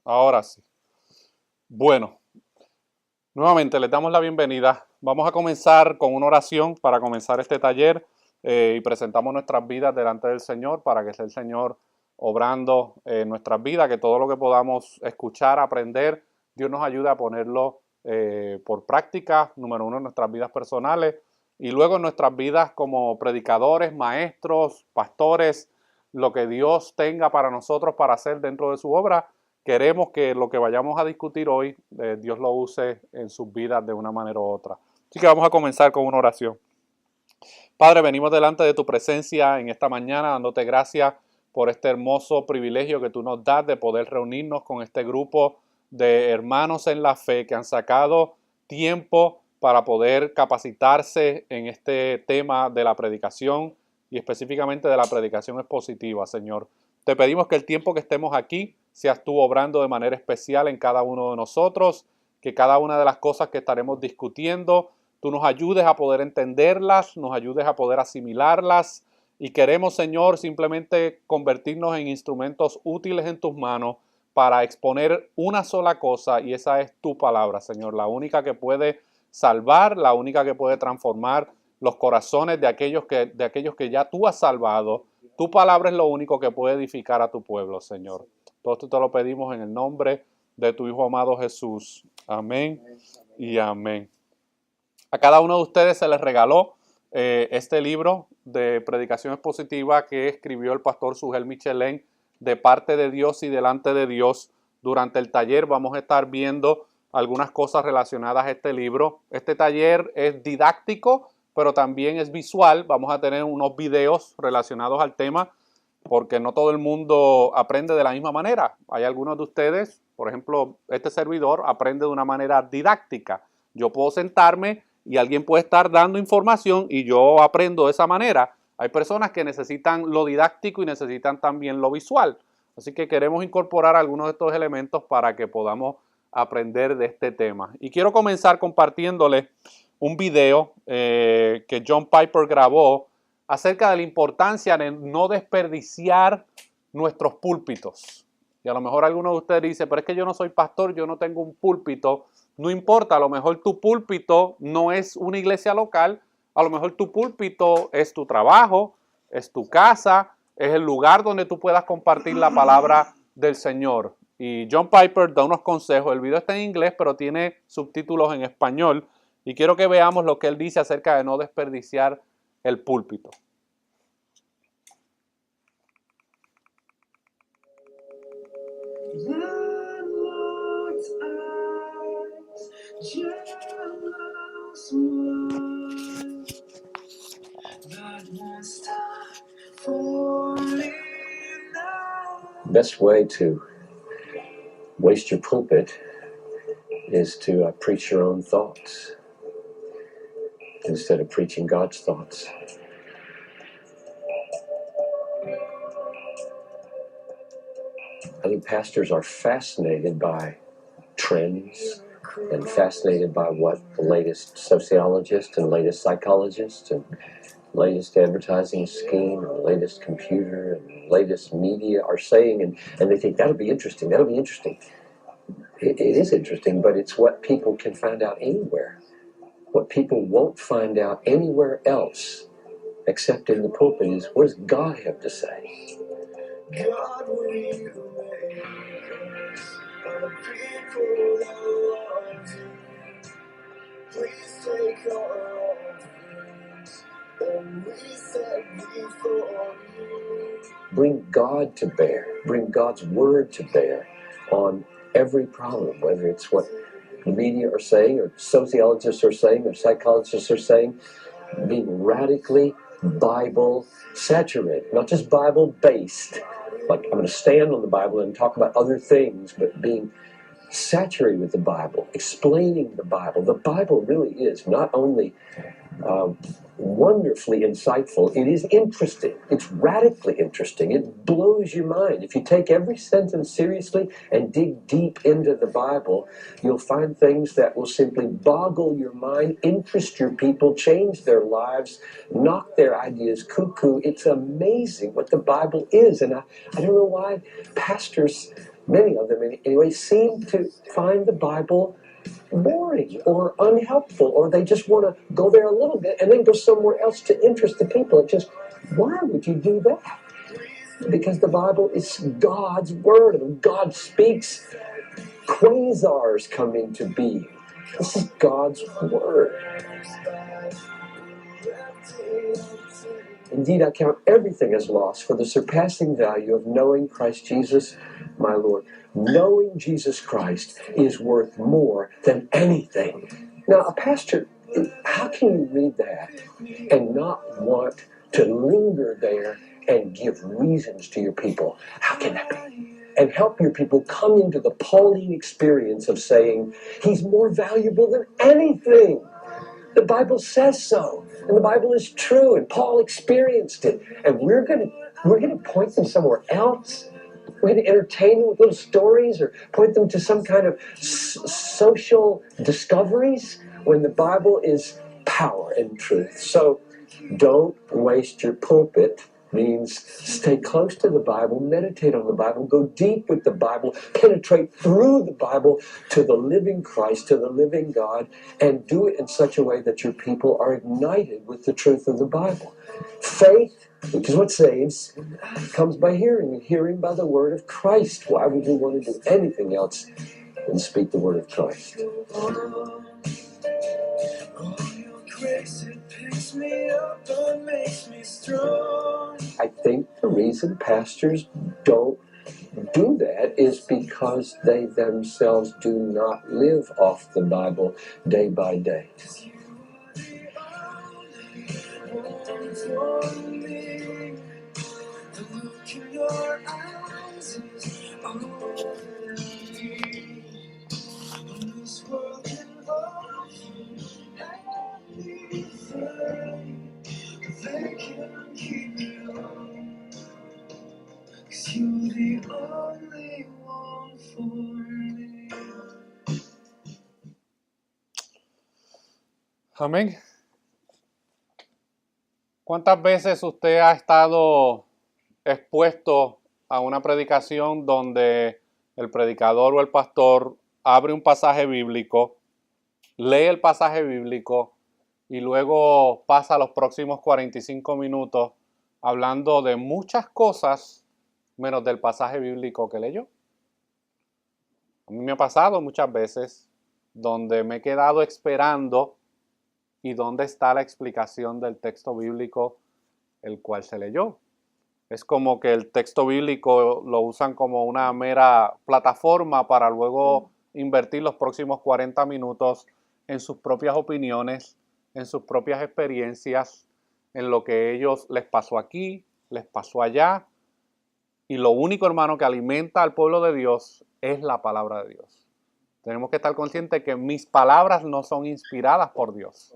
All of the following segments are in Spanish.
Ahora sí. Bueno, nuevamente les damos la bienvenida. Vamos a comenzar con una oración para comenzar este taller y presentamos nuestras vidas delante del Señor para que sea el Señor obrando en nuestras vidas, que todo lo que podamos escuchar, aprender, Dios nos ayude a ponerlo por práctica, número uno, en nuestras vidas personales y luego en nuestras vidas como predicadores, maestros, pastores, lo que Dios tenga para nosotros para hacer dentro de su obra. Queremos que lo que vayamos a discutir hoy, Dios lo use en sus vidas de una manera u otra. Así que vamos a comenzar con una oración. Padre, venimos delante de tu presencia en esta mañana, dándote gracias por este hermoso privilegio que tú nos das de poder reunirnos con este grupo de hermanos en la fe que han sacado tiempo para poder capacitarse en este tema de la predicación y específicamente de la predicación expositiva, Señor. Te pedimos que el tiempo que estemos aquí seas tú obrando de manera especial en cada uno de nosotros, que cada una de las cosas que estaremos discutiendo tú nos ayudes a poder entenderlas, nos ayudes a poder asimilarlas y queremos, Señor, simplemente convertirnos en instrumentos útiles en tus manos para exponer una sola cosa y esa es tu palabra, Señor, la única que puede salvar, la única que puede transformar los corazones de aquellos que ya tú has salvado. Tu palabra es lo único que puede edificar a tu pueblo, Señor. Todo esto te lo pedimos en el nombre de tu Hijo amado Jesús. Amén y amén. A cada uno de ustedes se les regaló este libro de predicación expositiva que escribió el pastor Sugel Michelén de parte de Dios y delante de Dios. Durante el taller vamos a estar viendo algunas cosas relacionadas a este libro. Este taller es didáctico, pero también es visual. Vamos a tener unos videos relacionados al tema porque no todo el mundo aprende de la misma manera. Hay algunos de ustedes, por ejemplo, este servidor aprende de una manera didáctica. Yo puedo sentarme y alguien puede estar dando información y yo aprendo de esa manera. Hay personas que necesitan lo didáctico y necesitan también lo visual. Así que queremos incorporar algunos de estos elementos para que podamos aprender de este tema. Y quiero comenzar compartiéndoles un video que John Piper grabó acerca de la importancia de no desperdiciar nuestros púlpitos. Y a lo mejor alguno de ustedes dice, pero es que yo no soy pastor, yo no tengo un púlpito. No importa, a lo mejor tu púlpito no es una iglesia local, a lo mejor tu púlpito es tu trabajo, es tu casa, es el lugar donde tú puedas compartir la palabra del Señor. Y John Piper da unos consejos, el video está en inglés, pero tiene subtítulos en español, y quiero que veamos lo que él dice acerca de no desperdiciar el púlpito. Best way to waste your pulpit is to preach your own thoughts instead of preaching God's thoughts. I think pastors are fascinated by trends and fascinated by what the latest sociologists and latest psychologists and latest advertising scheme and latest computer and latest media are saying, and they think that'll be interesting. It is interesting, but it's what people can find out anywhere. What people won't find out anywhere else except in the pulpit is, what does God have to say? God will make us a people that love you. Please take our offerings and we set before you. Bring God to bear. Bring God's word to bear on every problem, whether it's what the media are saying or sociologists are saying or psychologists are saying. Being radically Bible saturated, not just Bible based. Like, I'm going to stand on the Bible and talk about other things, but being saturated with the Bible, explaining the Bible. The Bible really is not only wonderfully insightful, it is interesting. It's radically interesting. It blows your mind. If you take every sentence seriously and dig deep into the Bible, you'll find things that will simply boggle your mind, interest your people, change their lives, knock their ideas cuckoo. It's amazing what the Bible is. And I don't know why pastors many of them anyway, seem to find the Bible boring or unhelpful, or they just want to go there a little bit and then go somewhere else to interest the people. It just, why would you do that? Because the Bible is God's word, and God speaks. Quasars come into being. This is God's word. Indeed, I count everything as loss for the surpassing value of knowing Christ Jesus, my Lord. Knowing Jesus Christ is worth more than anything. Now, a pastor, how can you read that and not want to linger there and give reasons to your people? How can that be? And help your people come into the Pauline experience of saying, he's more valuable than anything. The Bible says so, and the Bible is true, and Paul experienced it. And we're gonna point them somewhere else. We're going to entertain them with little stories or point them to some kind of social discoveries when the Bible is power and truth. So don't waste your pulpit. Means stay close to the Bible, meditate on the Bible, go deep with the Bible, penetrate through the Bible to the living Christ, to the living God, and do it in such a way that your people are ignited with the truth of the Bible. Faith, which is what saves, comes by hearing, and hearing by the word of Christ. Why would we want to do anything else than speak the word of Christ? I think the reason pastors don't do that is because they themselves do not live off the Bible day by day. Amén. ¿Cuántas veces usted ha estado expuesto a una predicación donde el predicador o el pastor abre un pasaje bíblico, lee el pasaje bíblico y luego pasa los próximos 45 minutos hablando de muchas cosas menos del pasaje bíblico que leyó? A mí me ha pasado muchas veces donde me he quedado esperando y dónde está la explicación del texto bíblico el cual se leyó. Es como que el texto bíblico lo usan como una mera plataforma para luego invertir los próximos 40 minutos en sus propias opiniones, en sus propias experiencias, en lo que ellos les pasó aquí, les pasó allá. Y lo único, hermano, que alimenta al pueblo de Dios es la palabra de Dios. Tenemos que estar conscientes que mis palabras no son inspiradas por Dios.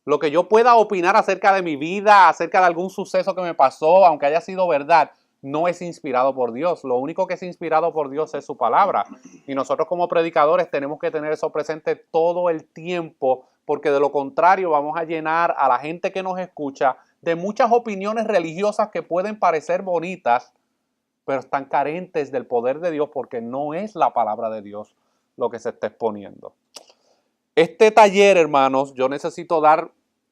Lo que yo pueda opinar acerca de mi vida, acerca de algún suceso que me pasó, aunque haya sido verdad, no es inspirado por Dios. Lo único que es inspirado por Dios es su palabra. Y nosotros como predicadores tenemos que tener eso presente todo el tiempo, porque de lo contrario vamos a llenar a la gente que nos escucha de muchas opiniones religiosas que pueden parecer bonitas, pero están carentes del poder de Dios porque no es la palabra de Dios lo que se está exponiendo. Este taller, hermanos, yo necesito dar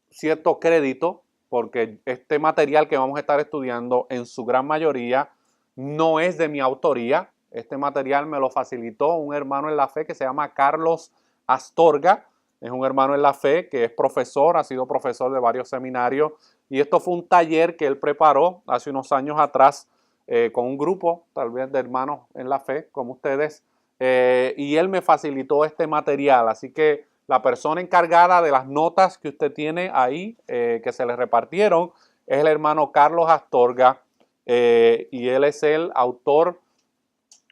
cierto crédito porque este material que vamos a estar estudiando en su gran mayoría no es de mi autoría. Este material me lo facilitó un hermano en la fe que se llama Carlos Astorga. Es un hermano en la fe que es profesor, ha sido profesor de varios seminarios. Y esto fue un taller que él preparó hace unos años atrás con un grupo, tal vez de hermanos en la fe, como ustedes. Y él me facilitó este material. Así que la persona encargada de las notas que usted tiene ahí, que se le repartieron, es el hermano Carlos Astorga. Y él es el autor,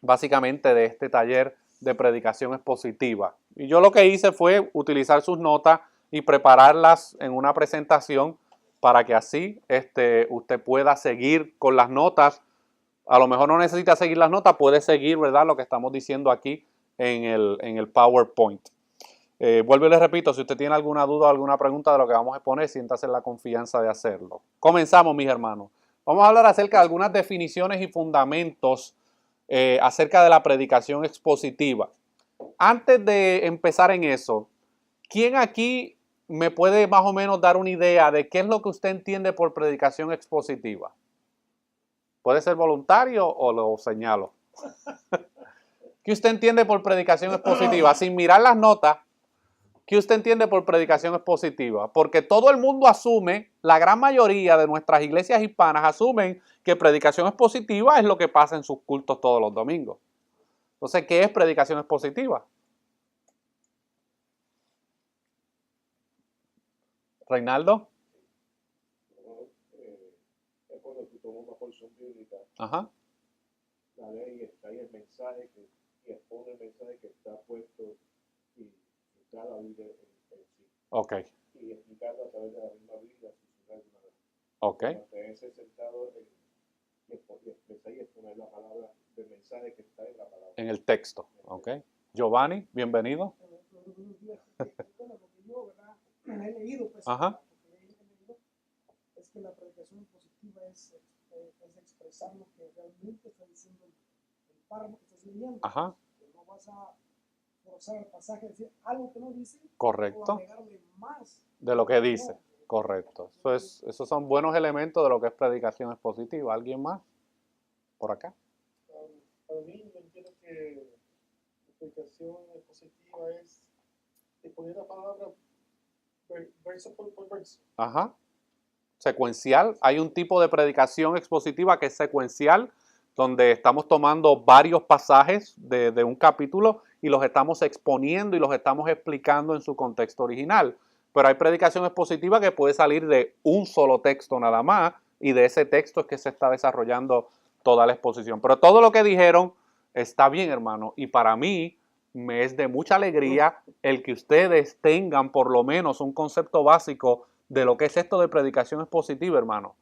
básicamente, de este taller de predicación expositiva. Y yo lo que hice fue utilizar sus notas y prepararlas en una presentación para que así usted pueda seguir con las notas. A lo mejor no necesita seguir las notas, puede seguir, ¿verdad?, lo que estamos diciendo aquí en el PowerPoint. Vuelvo y les repito, si usted tiene alguna duda o alguna pregunta de lo que vamos a exponer, siéntase en la confianza de hacerlo. Comenzamos, mis hermanos. Vamos a hablar acerca de algunas definiciones y fundamentos acerca de la predicación expositiva. Antes de empezar en eso, ¿quién aquí me puede más o menos dar una idea de qué es lo que usted entiende por predicación expositiva? ¿Puede ser voluntario o lo señalo? ¿Qué usted entiende por predicación expositiva? Sin mirar las notas, ¿qué usted entiende por predicación expositiva? Porque todo el mundo asume, la gran mayoría de nuestras iglesias hispanas asumen que predicación expositiva es lo que pasa en sus cultos todos los domingos. Entonces, ¿qué es predicación expositiva? Reinaldo. Es cuando tú tomas una porción bíblica, Ajá. la ley está ahí el mensaje y expone el mensaje que está puesto y da la Biblia en sí. Ok. Y explicarlo a través de la misma Biblia sin alguna vez. Ok. Mantenerse sentado y expresar y exponer la palabra del mensaje que está en la palabra. En el texto. Ok. Giovanni, bienvenido. Buenos días. Bueno, lo que yo, ¿verdad? He leído, pues, Ajá. lo que he leído es que la predicación positiva es expresar lo que realmente está diciendo el párrafo que estás leyendo. Ajá. Que no vas a forzar el pasaje a decir algo que no dice. Correcto. O agregarle más De lo que dice. Correcto. Esos son buenos elementos de lo que es predicación expositiva. ¿Alguien más? Por acá. Para mí, yo entiendo que la predicación expositiva es exponer la palabra verso por verso. Ajá. Secuencial. Hay un tipo de predicación expositiva que es secuencial, donde estamos tomando varios pasajes de un capítulo y los estamos exponiendo y los estamos explicando en su contexto original. Pero hay predicación expositiva que puede salir de un solo texto nada más y de ese texto es que se está desarrollando toda la exposición. Pero todo lo que dijeron está bien, hermano, y para mí me es de mucha alegría el que ustedes tengan por lo menos un concepto básico de lo que es esto de predicación expositiva, hermano.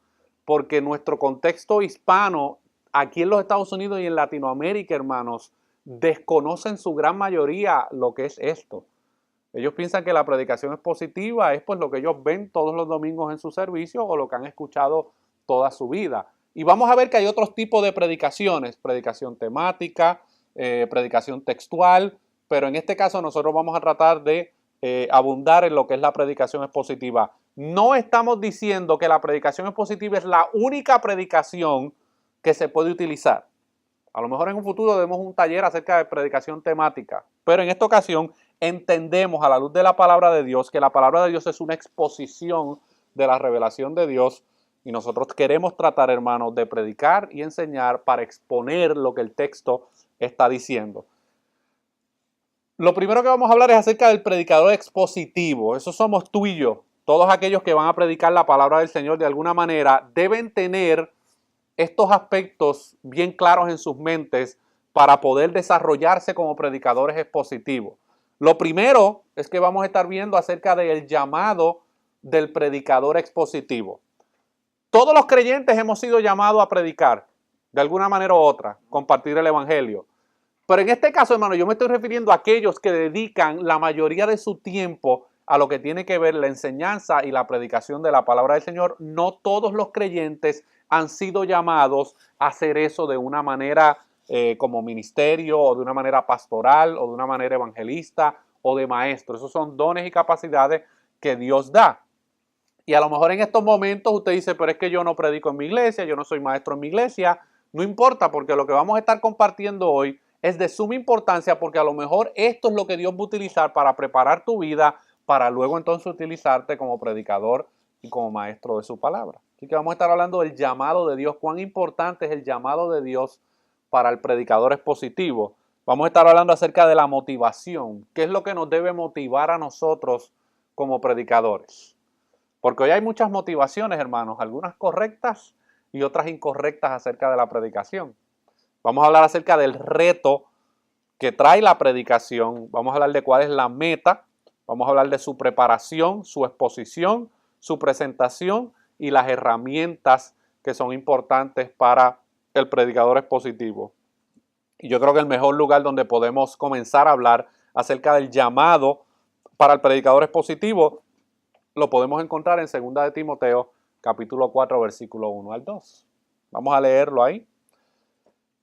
Porque nuestro contexto hispano, aquí en los Estados Unidos y en Latinoamérica, hermanos, desconocen su gran mayoría lo que es esto. Ellos piensan que la predicación expositiva es pues lo que ellos ven todos los domingos en su servicio o lo que han escuchado toda su vida. Y vamos a ver que hay otros tipos de predicaciones, predicación temática, predicación textual, pero en este caso nosotros vamos a tratar de abundar en lo que es la predicación expositiva. No estamos diciendo que la predicación expositiva es la única predicación que se puede utilizar. A lo mejor en un futuro demos un taller acerca de predicación temática, pero en esta ocasión entendemos a la luz de la palabra de Dios que la palabra de Dios es una exposición de la revelación de Dios y nosotros queremos tratar, hermanos, de predicar y enseñar para exponer lo que el texto está diciendo. Lo primero que vamos a hablar es acerca del predicador expositivo. Eso somos tú y yo. Todos aquellos que van a predicar la palabra del Señor de alguna manera deben tener estos aspectos bien claros en sus mentes para poder desarrollarse como predicadores expositivos. Lo primero es que vamos a estar viendo acerca del llamado del predicador expositivo. Todos los creyentes hemos sido llamados a predicar, de alguna manera u otra, compartir el evangelio. Pero en este caso, hermano, yo me estoy refiriendo a aquellos que dedican la mayoría de su tiempo a lo que tiene que ver la enseñanza y la predicación de la palabra del Señor. No todos los creyentes han sido llamados a hacer eso de una manera como ministerio o de una manera pastoral o de una manera evangelista o de maestro. Esos son dones y capacidades que Dios da. Y a lo mejor en estos momentos usted dice, pero es que yo no predico en mi iglesia, yo no soy maestro en mi iglesia. No importa, porque lo que vamos a estar compartiendo hoy es de suma importancia, porque a lo mejor esto es lo que Dios va a utilizar para preparar tu vida, para luego entonces utilizarte como predicador y como maestro de su palabra. Así que vamos a estar hablando del llamado de Dios, cuán importante es el llamado de Dios para el predicador expositivo. Vamos a estar hablando acerca de la motivación, qué es lo que nos debe motivar a nosotros como predicadores. Porque hoy hay muchas motivaciones, hermanos, algunas correctas y otras incorrectas acerca de la predicación. Vamos a hablar acerca del reto que trae la predicación, vamos a hablar de cuál es la meta, vamos a hablar de su preparación, su exposición, su presentación y las herramientas que son importantes para el predicador expositivo. Y yo creo que el mejor lugar donde podemos comenzar a hablar acerca del llamado para el predicador expositivo lo podemos encontrar en 2 de Timoteo, capítulo 4, versículo 1 al 2. Vamos a leerlo ahí.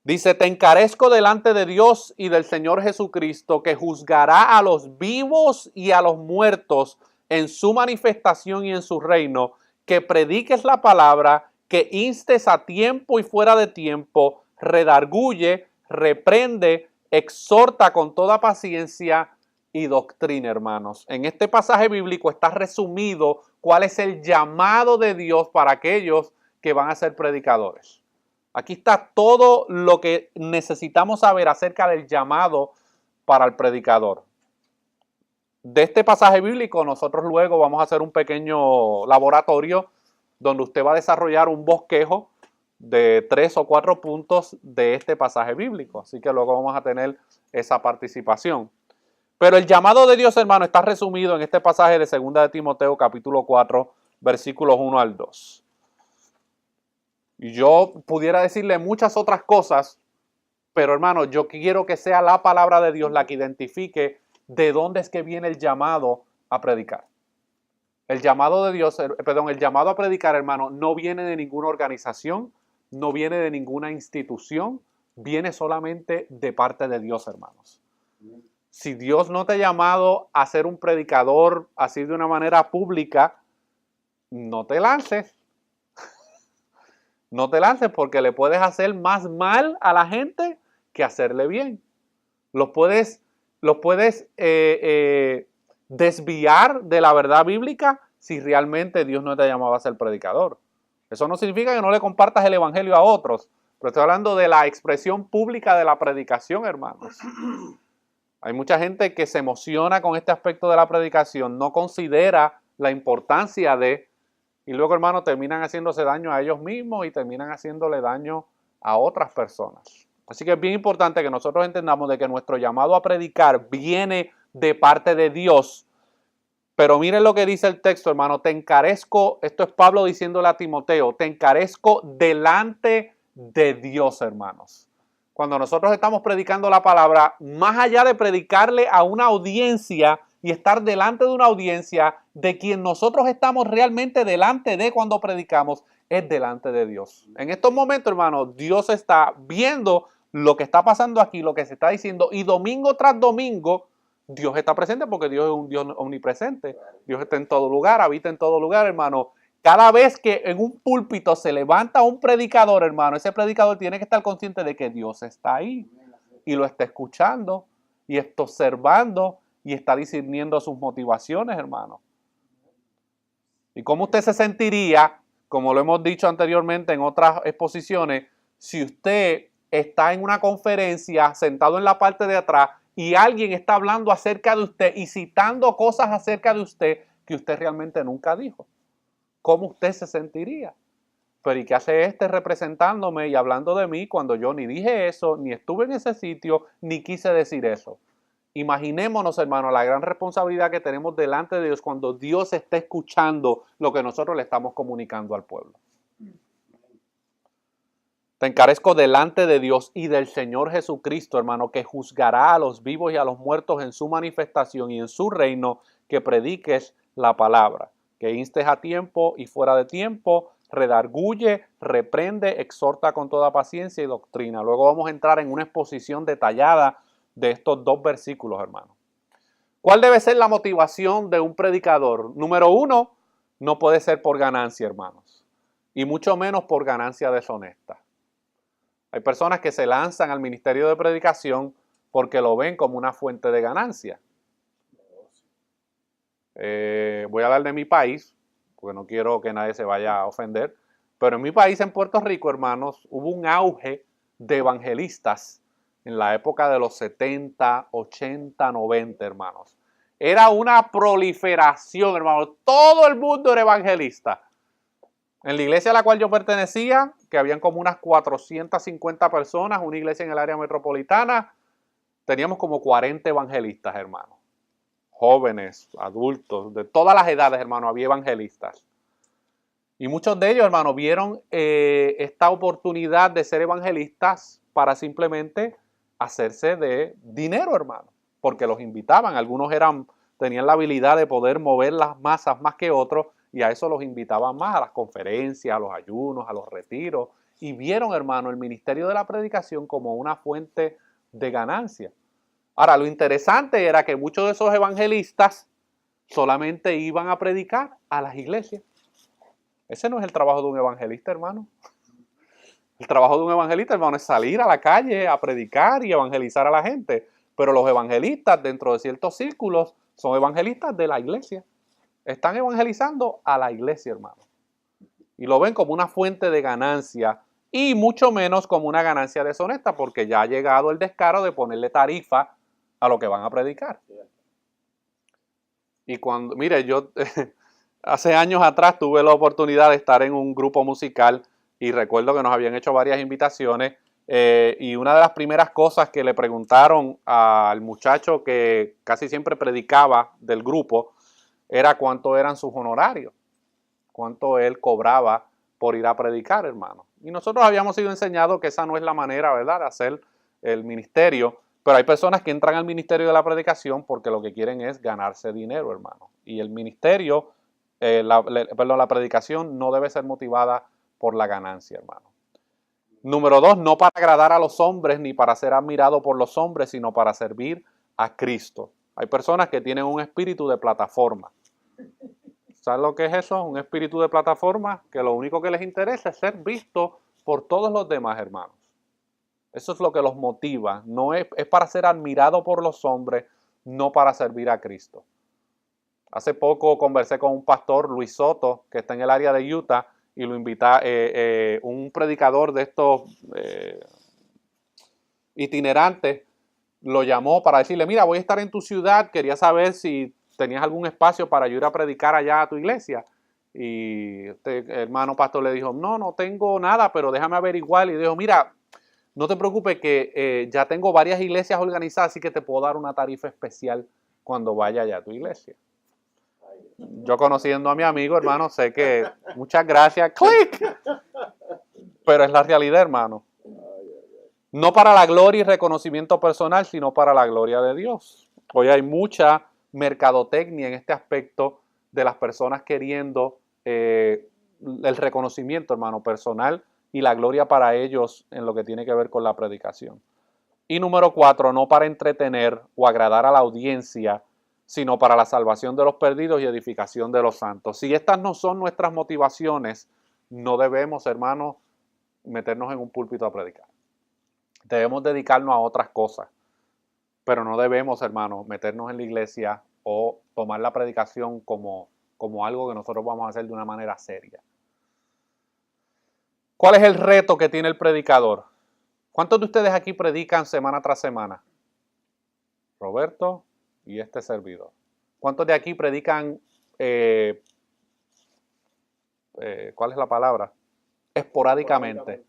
Dice, te encarezco delante de Dios y del Señor Jesucristo, que juzgará a los vivos y a los muertos en su manifestación y en su reino, que prediques la palabra, que instes a tiempo y fuera de tiempo, redarguye, reprende, exhorta con toda paciencia y doctrina, hermanos. En este pasaje bíblico está resumido cuál es el llamado de Dios para aquellos que van a ser predicadores. Aquí está todo lo que necesitamos saber acerca del llamado para el predicador. De este pasaje bíblico nosotros luego vamos a hacer un pequeño laboratorio donde usted va a desarrollar un bosquejo de 3 o 4 puntos de este pasaje bíblico. Así que luego vamos a tener esa participación. Pero el llamado de Dios, hermano, está resumido en este pasaje de 2 de Timoteo capítulo 4, versículos 1 al 2. Y yo pudiera decirle muchas otras cosas, pero hermano, yo quiero que sea la palabra de Dios la que identifique de dónde es que viene el llamado a predicar. El llamado de Dios, el llamado a predicar, hermano, no viene de ninguna organización, no viene de ninguna institución, viene solamente de parte de Dios, hermanos. Si Dios no te ha llamado a ser un predicador así de una manera pública, no te lances. No te lances porque le puedes hacer más mal a la gente que hacerle bien. Los puedes desviar de la verdad bíblica si realmente Dios no te ha llamado a ser predicador. Eso no significa que no le compartas el evangelio a otros, pero estoy hablando de la expresión pública de la predicación, hermanos. Hay mucha gente que se emociona con este aspecto de la predicación, no considera la importancia de... Y luego, hermanos, terminan haciéndose daño a ellos mismos y terminan haciéndole daño a otras personas. Así que es bien importante que nosotros entendamos de que nuestro llamado a predicar viene de parte de Dios. Pero miren lo que dice el texto, hermano. Te encarezco, esto es Pablo diciéndole a Timoteo, te encarezco delante de Dios, hermanos. Cuando nosotros estamos predicando la palabra, más allá de predicarle a una audiencia y estar delante de una audiencia, de quien nosotros estamos realmente delante de cuando predicamos, es delante de Dios. En estos momentos, hermanos, Dios está viendo lo que está pasando aquí, lo que se está diciendo, y domingo tras domingo, Dios está presente porque Dios es un Dios omnipresente. Dios está en todo lugar, habita en todo lugar, hermano. Cada vez que en un púlpito se levanta un predicador, hermano, ese predicador tiene que estar consciente de que Dios está ahí y lo está escuchando y está observando y está discerniendo sus motivaciones, hermano. ¿Y cómo usted se sentiría, como lo hemos dicho anteriormente en otras exposiciones, si usted está en una conferencia sentado en la parte de atrás y alguien está hablando acerca de usted y citando cosas acerca de usted que usted realmente nunca dijo? ¿Cómo usted se sentiría? Pero ¿y qué hace este representándome y hablando de mí cuando yo ni dije eso, ni estuve en ese sitio, ni quise decir eso? Imaginémonos, hermano, la gran responsabilidad que tenemos delante de Dios cuando Dios está escuchando lo que nosotros le estamos comunicando al pueblo. Te encarezco delante de Dios y del Señor Jesucristo, hermano, que juzgará a los vivos y a los muertos en su manifestación y en su reino, que prediques la palabra, que instes a tiempo y fuera de tiempo, redarguye, reprende, exhorta con toda paciencia y doctrina. Luego vamos a entrar en una exposición detallada de estos dos versículos, hermano. ¿Cuál debe ser la motivación de un predicador? Número uno, no puede ser por ganancia, hermanos, y mucho menos por ganancia deshonesta. Hay personas que se lanzan al ministerio de predicación porque lo ven como una fuente de ganancia. Voy a hablar de mi país, porque no quiero que nadie se vaya a ofender, pero en mi país, en Puerto Rico, hermanos, hubo un auge de evangelistas en la época de los 70, 80, 90, hermanos. Era una proliferación, hermanos. Todo el mundo era evangelista. En la iglesia a la cual yo pertenecía, que habían como unas 450 personas, una iglesia en el área metropolitana, teníamos como 40 evangelistas, hermanos. Jóvenes, adultos, de todas las edades, hermano, había evangelistas. Y muchos de ellos, hermano, vieron esta oportunidad de ser evangelistas para simplemente hacerse de dinero, hermano, porque los invitaban. Algunos tenían la habilidad de poder mover las masas más que otros, y a eso los invitaban más, a las conferencias, a los ayunos, a los retiros, y vieron, hermano, el ministerio de la predicación como una fuente de ganancia. Ahora, lo interesante era que muchos de esos evangelistas solamente iban a predicar a las iglesias. Ese no es el trabajo de un evangelista, hermano. El trabajo de un evangelista, hermano, es salir a la calle a predicar y evangelizar a la gente. Pero los evangelistas dentro de ciertos círculos son evangelistas de la iglesia. Están evangelizando a la iglesia, hermano. Y lo ven como una fuente de ganancia y mucho menos como una ganancia deshonesta, porque ya ha llegado el descaro de ponerle tarifa a lo que van a predicar. Y cuando, mire, yo hace años atrás tuve la oportunidad de estar en un grupo musical y recuerdo que nos habían hecho varias invitaciones y una de las primeras cosas que le preguntaron al muchacho que casi siempre predicaba del grupo era cuánto eran sus honorarios, cuánto él cobraba por ir a predicar, hermano. Y nosotros habíamos sido enseñados que esa no es la manera, ¿verdad?, de hacer el ministerio. Pero hay personas que entran al ministerio de la predicación porque lo que quieren es ganarse dinero, hermano. Y el ministerio, la predicación no debe ser motivada por la ganancia, hermano. Número 2, no para agradar a los hombres ni para ser admirado por los hombres, sino para servir a Cristo. Hay personas que tienen un espíritu de plataforma. ¿Sabes lo que es eso? Un espíritu de plataforma que lo único que les interesa es ser visto por todos los demás, hermanos. Eso es lo que los motiva. No es para ser admirado por los hombres, no para servir a Cristo. Hace poco conversé con un pastor, Luis Soto, que está en el área de Utah, y lo invita un predicador de estos itinerantes, lo llamó para decirle, mira, voy a estar en tu ciudad, quería saber si tenías algún espacio para yo ir a predicar allá a tu iglesia. Y este hermano pastor le dijo, no tengo nada, pero déjame averiguar. Y dijo, mira, no te preocupes que ya tengo varias iglesias organizadas, así que te puedo dar una tarifa especial cuando vaya allá a tu iglesia. Yo conociendo a mi amigo, hermano, sé que muchas gracias, clic. Pero es la realidad, hermano. No para la gloria y reconocimiento personal, sino para la gloria de Dios. Hoy hay mucha mercadotecnia en este aspecto de las personas queriendo el reconocimiento, hermano, personal y la gloria para ellos en lo que tiene que ver con la predicación. Y número 4, no para entretener o agradar a la audiencia, sino para la salvación de los perdidos y edificación de los santos. Si estas no son nuestras motivaciones, no debemos, hermanos, meternos en un púlpito a predicar. Debemos dedicarnos a otras cosas, pero no debemos, hermanos, meternos en la iglesia o tomar la predicación como algo que nosotros vamos a hacer de una manera seria. ¿Cuál es el reto que tiene el predicador? ¿Cuántos de ustedes aquí predican semana tras semana? Roberto y este servidor. ¿Cuántos de aquí predican, cuál es la palabra? Esporádicamente.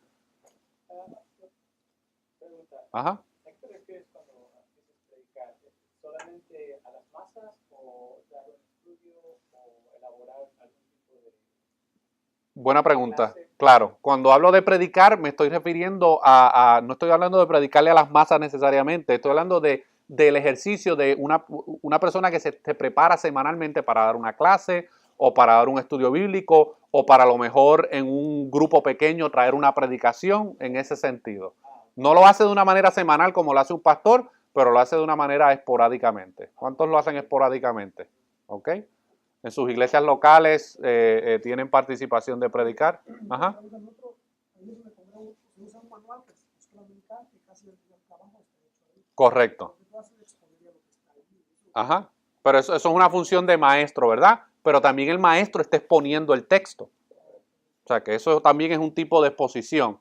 Ajá. ¿A qué te refieres cuando empiezas a predicar? ¿Solamente a las masas o dar un estudio o elaborar algún tipo de... Buena pregunta. Claro, cuando hablo de predicar me estoy refiriendo no estoy hablando de predicarle a las masas necesariamente, estoy hablando del ejercicio de una persona que se prepara semanalmente para dar una clase o para dar un estudio bíblico o para a lo mejor en un grupo pequeño traer una predicación en ese sentido. No lo hace de una manera semanal como lo hace un pastor, pero lo hace de una manera esporádicamente. ¿Cuántos lo hacen esporádicamente? ¿Ok? En sus iglesias locales tienen participación de predicar. Ajá. Correcto. Ajá. Pero eso es una función de maestro, ¿verdad? Pero también el maestro está exponiendo el texto. O sea que eso también es un tipo de exposición.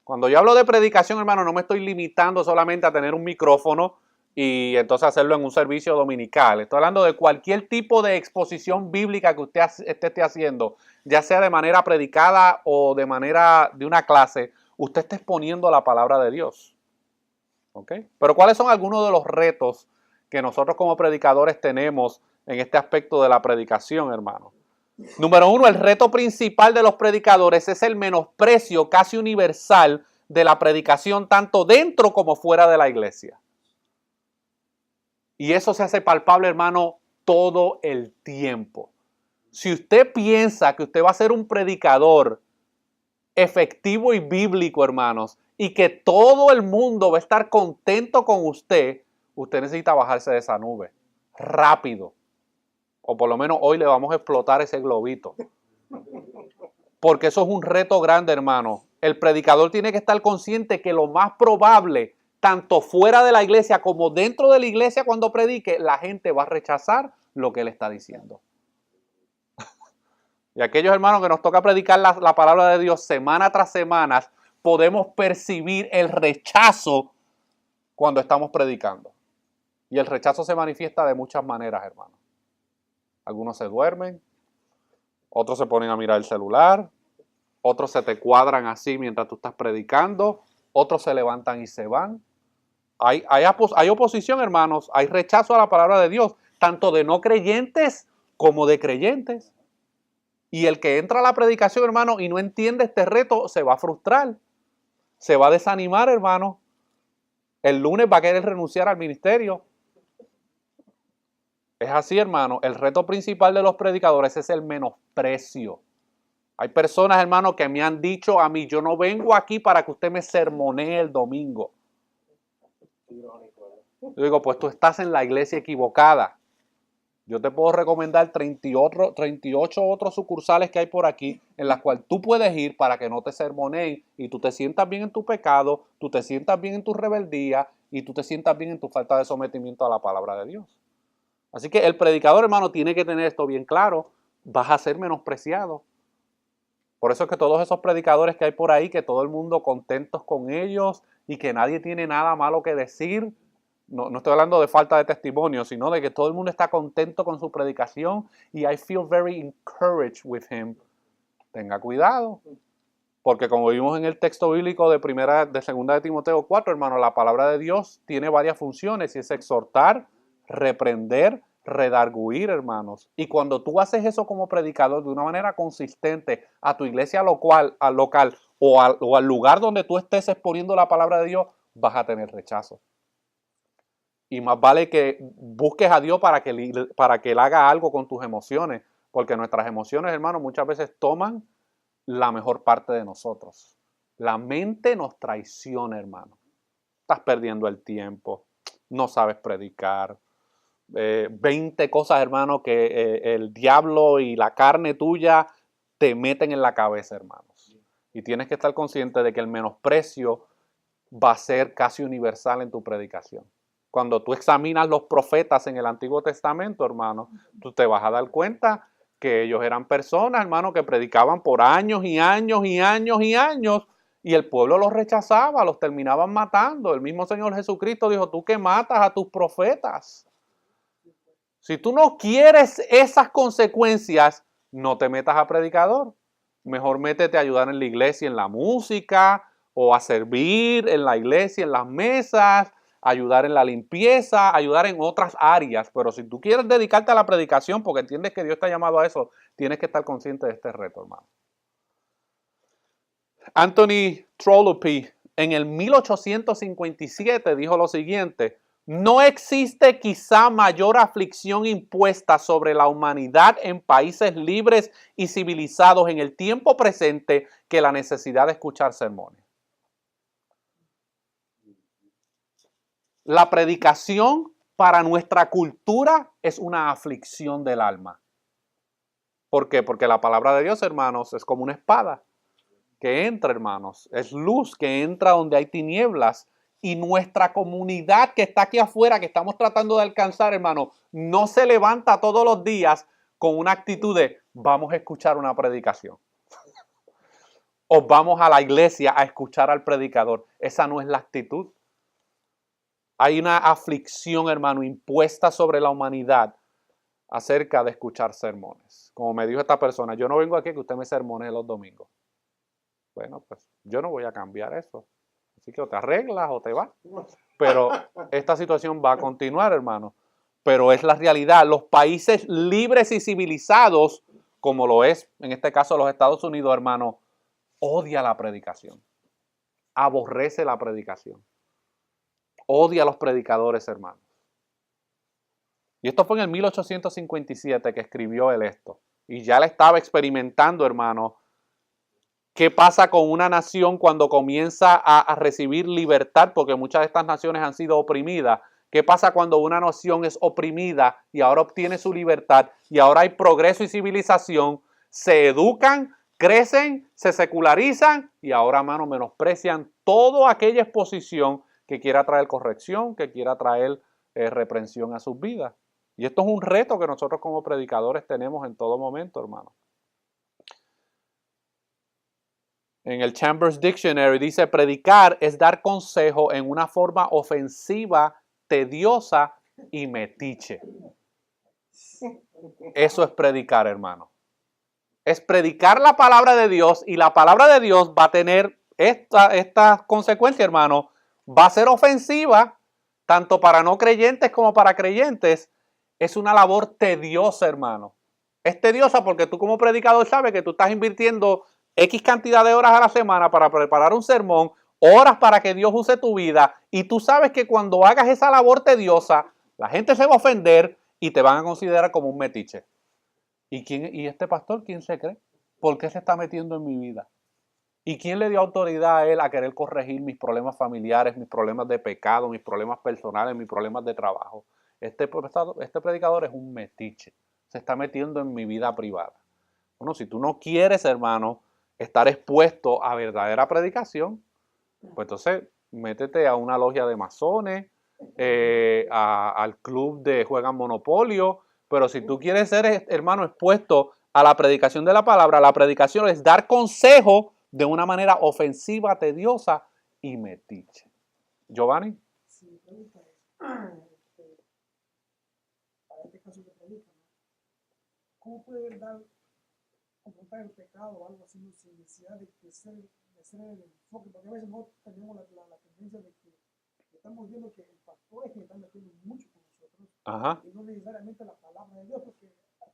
Cuando yo hablo de predicación, hermano, no me estoy limitando solamente a tener un micrófono y entonces hacerlo en un servicio dominical. Estoy hablando de cualquier tipo de exposición bíblica que usted esté haciendo, ya sea de manera predicada o de manera de una clase, usted está exponiendo la palabra de Dios. ¿Ok? Pero ¿cuáles son algunos de los retos que nosotros como predicadores tenemos en este aspecto de la predicación, hermano? Número 1, el reto principal de los predicadores es el menosprecio casi universal de la predicación tanto dentro como fuera de la iglesia. Y eso se hace palpable, hermano, todo el tiempo. Si usted piensa que usted va a ser un predicador efectivo y bíblico, hermanos, y que todo el mundo va a estar contento con usted, usted necesita bajarse de esa nube rápido. O por lo menos hoy le vamos a explotar ese globito. Porque eso es un reto grande, hermano. El predicador tiene que estar consciente que lo más probable, tanto fuera de la iglesia como dentro de la iglesia cuando predique, la gente va a rechazar lo que él está diciendo. Y aquellos hermanos que nos toca predicar la palabra de Dios semana tras semana, podemos percibir el rechazo cuando estamos predicando. Y el rechazo se manifiesta de muchas maneras, hermano. Algunos se duermen, otros se ponen a mirar el celular, otros se te cuadran así mientras tú estás predicando, otros se levantan y se van. Hay oposición, hermanos, hay rechazo a la palabra de Dios, tanto de no creyentes como de creyentes. Y el que entra a la predicación, hermano, y no entiende este reto, se va a frustrar, se va a desanimar, hermano. El lunes va a querer renunciar al ministerio. Es así, hermano. El reto principal de los predicadores es el menosprecio. Hay personas, hermano, que me han dicho a mí, yo no vengo aquí para que usted me sermonee el domingo. Yo digo, pues tú estás en la iglesia equivocada. Yo te puedo recomendar 38 otros sucursales que hay por aquí en las cuales tú puedes ir para que no te sermoneen y tú te sientas bien en tu pecado, tú te sientas bien en tu rebeldía y tú te sientas bien en tu falta de sometimiento a la palabra de Dios. Así que el predicador, hermano, tiene que tener esto bien claro. Vas a ser menospreciado. Por eso es que todos esos predicadores que hay por ahí, que todo el mundo contentos con ellos y que nadie tiene nada malo que decir, no estoy hablando de falta de testimonio, sino de que todo el mundo está contento con su predicación y I feel very encouraged with him. Tenga cuidado, porque como vimos en el texto bíblico de 2 de Timoteo 4, hermano, la palabra de Dios tiene varias funciones y es exhortar, reprender, redarguir, hermanos. Y cuando tú haces eso como predicador de una manera consistente a tu iglesia local o al lugar donde tú estés exponiendo la palabra de Dios, vas a tener rechazo. Y más vale que busques a Dios para que Él haga algo con tus emociones, porque nuestras emociones, hermanos, muchas veces toman la mejor parte de nosotros. La mente nos traiciona, hermano. Estás perdiendo el tiempo, no sabes predicar. 20 cosas, hermano, que el diablo y la carne tuya te meten en la cabeza, hermanos. Y tienes que estar consciente de que el menosprecio va a ser casi universal en tu predicación. Cuando tú examinas los profetas en el Antiguo Testamento, hermano, tú te vas a dar cuenta que ellos eran personas, hermano, que predicaban por años y años y años y años, y el pueblo los rechazaba, los terminaban matando. El mismo Señor Jesucristo dijo, tú que matas a tus profetas. Si tú no quieres esas consecuencias, no te metas a predicador. Mejor métete a ayudar en la iglesia, en la música, o a servir en la iglesia, en las mesas, ayudar en la limpieza, ayudar en otras áreas. Pero si tú quieres dedicarte a la predicación porque entiendes que Dios te ha llamado a eso, tienes que estar consciente de este reto, hermano. Anthony Trollope en el 1857 dijo lo siguiente: no existe quizá mayor aflicción impuesta sobre la humanidad en países libres y civilizados en el tiempo presente que la necesidad de escuchar sermones. La predicación para nuestra cultura es una aflicción del alma. ¿Por qué? Porque la palabra de Dios, hermanos, es como una espada que entra, hermanos. Es luz que entra donde hay tinieblas. Y nuestra comunidad que está aquí afuera, que estamos tratando de alcanzar, hermano, no se levanta todos los días con una actitud de vamos a escuchar una predicación. O vamos a la iglesia a escuchar al predicador. Esa no es la actitud. Hay una aflicción, hermano, impuesta sobre la humanidad acerca de escuchar sermones. Como me dijo esta persona, yo no vengo aquí a que usted me sermone los domingos. Bueno, pues yo no voy a cambiar eso. Así que o te arreglas o te vas. Pero esta situación va a continuar, hermano. Pero es la realidad. Los países libres y civilizados, como lo es en este caso los Estados Unidos, hermano, odia la predicación. Aborrece la predicación. Odia a los predicadores, hermanos. Y esto fue en el 1857 que escribió él esto. Y ya le estaba experimentando, hermano, ¿Qué pasa con una nación cuando comienza a recibir libertad? Porque muchas de estas naciones han sido oprimidas. ¿Qué pasa cuando una nación es oprimida y ahora obtiene su libertad y ahora hay progreso y civilización? Se educan, crecen, se secularizan y ahora, mano, menosprecian toda aquella exposición que quiera traer corrección, que quiera traer reprensión a sus vidas. Y esto es un reto que nosotros como predicadores tenemos en todo momento, hermano. En el Chambers Dictionary dice, predicar es dar consejo en una forma ofensiva, tediosa y metiche. Eso es predicar, hermano. Es predicar la palabra de Dios y la palabra de Dios va a tener esta consecuencia, hermano. Va a ser ofensiva, tanto para no creyentes como para creyentes. Es una labor tediosa, hermano. Es tediosa porque tú como predicador sabes que tú estás invirtiendo X cantidad de horas a la semana para preparar un sermón, horas para que Dios use tu vida, y tú sabes que cuando hagas esa labor tediosa, la gente se va a ofender y te van a considerar como un metiche. ¿Y este pastor quién se cree? ¿Por qué se está metiendo en mi vida? ¿Y quién le dio autoridad a él a querer corregir mis problemas familiares, mis problemas de pecado, mis problemas personales, mis problemas de trabajo? Este predicador es un metiche. Se está metiendo en mi vida privada. Bueno, si tú no quieres, hermano, estar expuesto a verdadera predicación, pues entonces métete a una logia de masones, al club de juegan Monopolio. Pero si tú quieres ser, hermano, expuesto a la predicación de la palabra, la predicación es dar consejo de una manera ofensiva, tediosa y metiche. Giovanni. Sí, mi pregunta es, para este caso que predica, ¿no? ¿Cómo puede confrontar el pecado o algo así sin necesidad de ser el enfoque? Porque a veces nosotros tenemos la tendencia de que estamos viendo que el pastor es que está metiendo mucho con nosotros. Ajá. Y no necesariamente la palabra de Dios, porque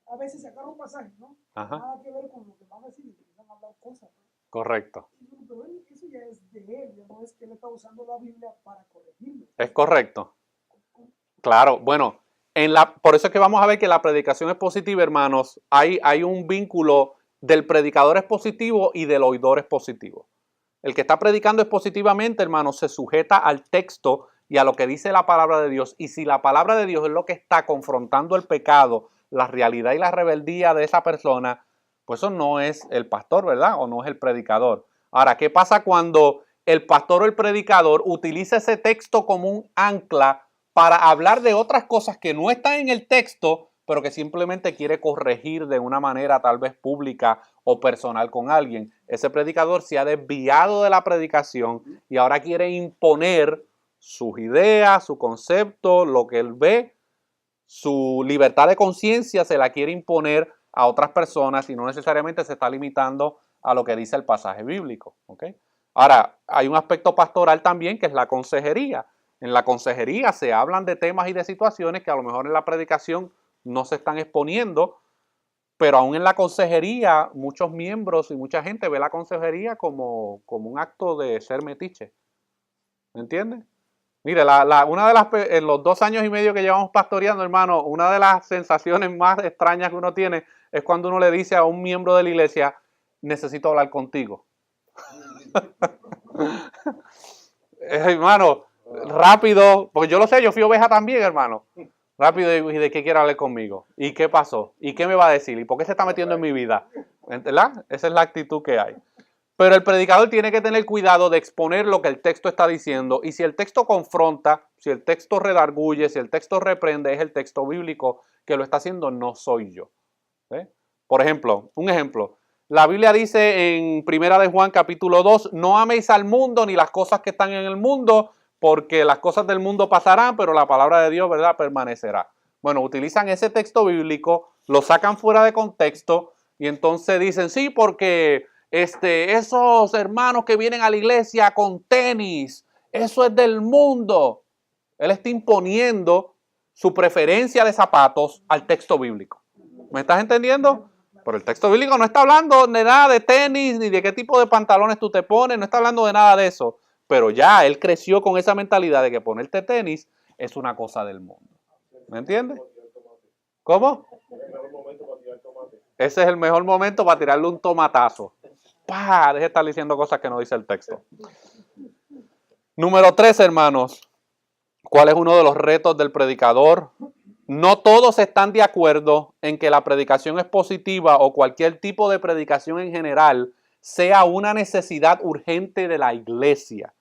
a veces se agarra un pasaje, ¿no? Ajá. Nada que ver con lo que van a decir y empiezan a hablar cosas, ¿no? Correcto. Pero eso ya es de él, ya no es que él está usando la Biblia para corregirlo. Es correcto. Claro, bueno, por eso es que vamos a ver que la predicación es positiva, hermanos. Hay un vínculo del predicador es positivo y del oidor es positivo. El que está predicando es positivamente, hermanos, se sujeta al texto y a lo que dice la palabra de Dios. Y si la palabra de Dios es lo que está confrontando el pecado, la realidad y la rebeldía de esa persona, pues eso no es el pastor, ¿verdad? O no es el predicador. Ahora, ¿qué pasa cuando el pastor o el predicador utiliza ese texto como un ancla para hablar de otras cosas que no están en el texto, pero que simplemente quiere corregir de una manera tal vez pública o personal con alguien? Ese predicador se ha desviado de la predicación y ahora quiere imponer sus ideas, su concepto, lo que él ve, su libertad de conciencia se la quiere imponer a otras personas y no necesariamente se está limitando a lo que dice el pasaje bíblico. ¿Okay? Ahora, hay un aspecto pastoral también que es la consejería. En la consejería se hablan de temas y de situaciones que a lo mejor en la predicación no se están exponiendo, pero aún en la consejería muchos miembros y mucha gente ve la consejería como un acto de ser metiche. ¿Me entiendes? Mire, una de en los 2 años y medio que llevamos pastoreando, hermano, una de las sensaciones más extrañas que uno tiene es cuando uno le dice a un miembro de la iglesia, necesito hablar contigo. Hermano, rápido, porque yo lo sé, yo fui oveja también, hermano. Rápido, ¿y de qué quiere hablar conmigo? ¿Y qué pasó? ¿Y qué me va a decir? ¿Y por qué se está metiendo en mi vida? ¿Verdad? Esa es la actitud que hay. Pero el predicador tiene que tener cuidado de exponer lo que el texto está diciendo. Y si el texto confronta, si el texto redarguye, si el texto reprende, es el texto bíblico que lo está haciendo, no soy yo. ¿Sí? Por ejemplo, un ejemplo. La Biblia dice en 1 de Juan capítulo 2, no améis al mundo ni las cosas que están en el mundo, porque las cosas del mundo pasarán, pero la palabra de Dios, ¿verdad?, permanecerá. Bueno, utilizan ese texto bíblico, lo sacan fuera de contexto y entonces dicen, sí, porque esos hermanos que vienen a la iglesia con tenis, eso es del mundo. Él está imponiendo su preferencia de zapatos al texto bíblico. ¿Me estás entendiendo? Pero el texto bíblico no está hablando de nada de tenis, ni de qué tipo de pantalones tú te pones, no está hablando de nada de eso. Pero ya él creció con esa mentalidad de que ponerte tenis es una cosa del mundo. ¿Me entiendes? ¿Cómo? Ese es el mejor momento para tirarle un tomatazo. ¡pah! Deje de estar diciendo cosas que no dice el texto. Número 3, hermanos. ¿Cuál es uno de los retos del predicador? No todos están de acuerdo en que la predicación expositiva o cualquier tipo de predicación en general sea una necesidad urgente de la iglesia.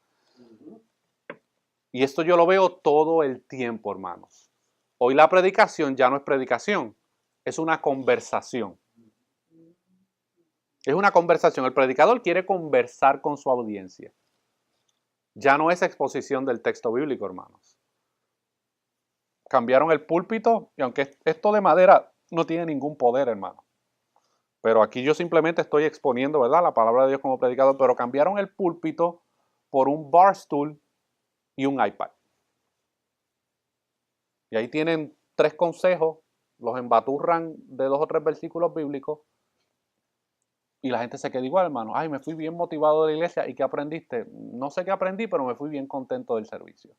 Y esto yo lo veo todo el tiempo, hermanos. Hoy la predicación ya no es predicación, es una conversación. Es una conversación. El predicador quiere conversar con su audiencia. Ya no es exposición del texto bíblico, hermanos. Cambiaron el púlpito y aunque esto de madera no tiene ningún poder, hermano. Pero aquí yo simplemente estoy exponiendo, ¿verdad?, la palabra de Dios como predicador, pero cambiaron el púlpito por un barstool y un iPad. Y ahí tienen 3 consejos, los embaturran de 2 o 3 versículos bíblicos y la gente se queda igual, hermano. Ay, me fui bien motivado de la iglesia. ¿Y qué aprendiste? No sé qué aprendí, pero me fui bien contento del servicio.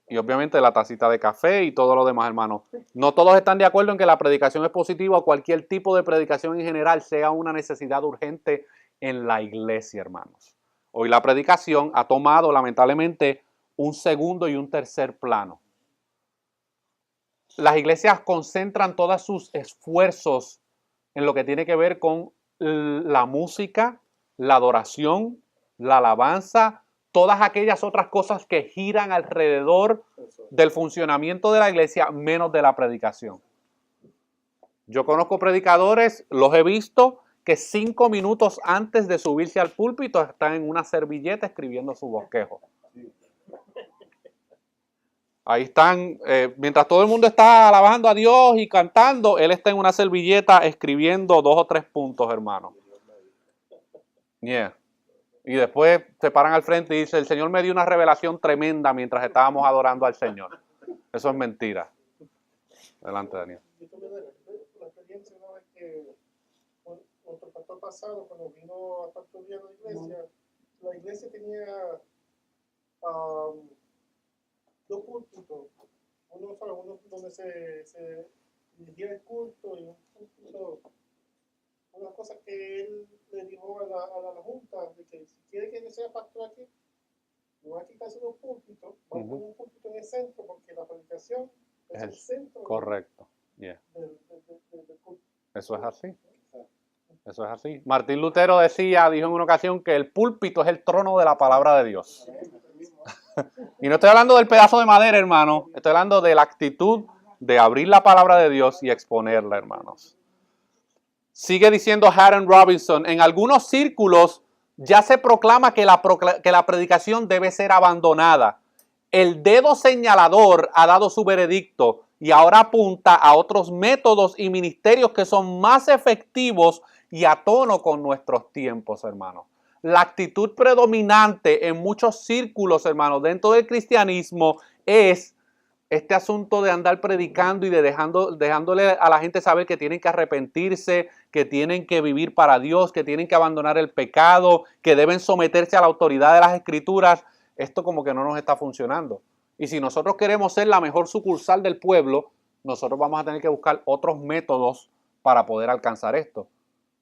Y obviamente la tacita de café y todo lo demás, hermano. No todos están de acuerdo en que la predicación expositiva o cualquier tipo de predicación en general sea una necesidad urgente en la iglesia, hermanos. Hoy la predicación ha tomado, lamentablemente, un segundo y un tercer plano. Las iglesias concentran todos sus esfuerzos en lo que tiene que ver con la música, la adoración, la alabanza, todas aquellas otras cosas que giran alrededor del funcionamiento de la iglesia, menos de la predicación. Yo conozco predicadores, los he visto, que 5 minutos antes de subirse al púlpito están en una servilleta escribiendo su bosquejo. Ahí están, mientras todo el mundo está alabando a Dios y cantando, él está en una servilleta escribiendo 2 o 3 puntos, hermano. Yeah. Y después se paran al frente y dicen, el Señor me dio una revelación tremenda mientras estábamos adorando al Señor. Eso es mentira. Adelante, Daniel. Yo tuve la experiencia una vez que nuestro pastor pasado, cuando vino a pastorear la iglesia tenía 2 púlpitos. Uno donde se dirigía el culto y un púlpito. Una cosa que él le dijo a la junta, de que si quiere que yo sea pastor aquí, no va a quitarse los púlpitos, va a poner un púlpito en el centro, porque la predicación es el centro. Correcto. Yeah. Del culto. Eso es así. Eso es así. Martín Lutero dijo en una ocasión que el púlpito es el trono de la palabra de Dios. Y no estoy hablando del pedazo de madera, hermano. Estoy hablando de la actitud de abrir la palabra de Dios y exponerla, hermanos. Sigue diciendo Haddon Robinson, en algunos círculos ya se proclama que la predicación debe ser abandonada. El dedo señalador ha dado su veredicto y ahora apunta a otros métodos y ministerios que son más efectivos y a tono con nuestros tiempos, hermanos. La actitud predominante en muchos círculos, hermanos, dentro del cristianismo es este asunto de andar predicando y de dejándole a la gente saber que tienen que arrepentirse, que tienen que vivir para Dios, que tienen que abandonar el pecado, que deben someterse a la autoridad de las Escrituras. Esto como que no nos está funcionando. Y si nosotros queremos ser la mejor sucursal del pueblo, nosotros vamos a tener que buscar otros métodos para poder alcanzar esto.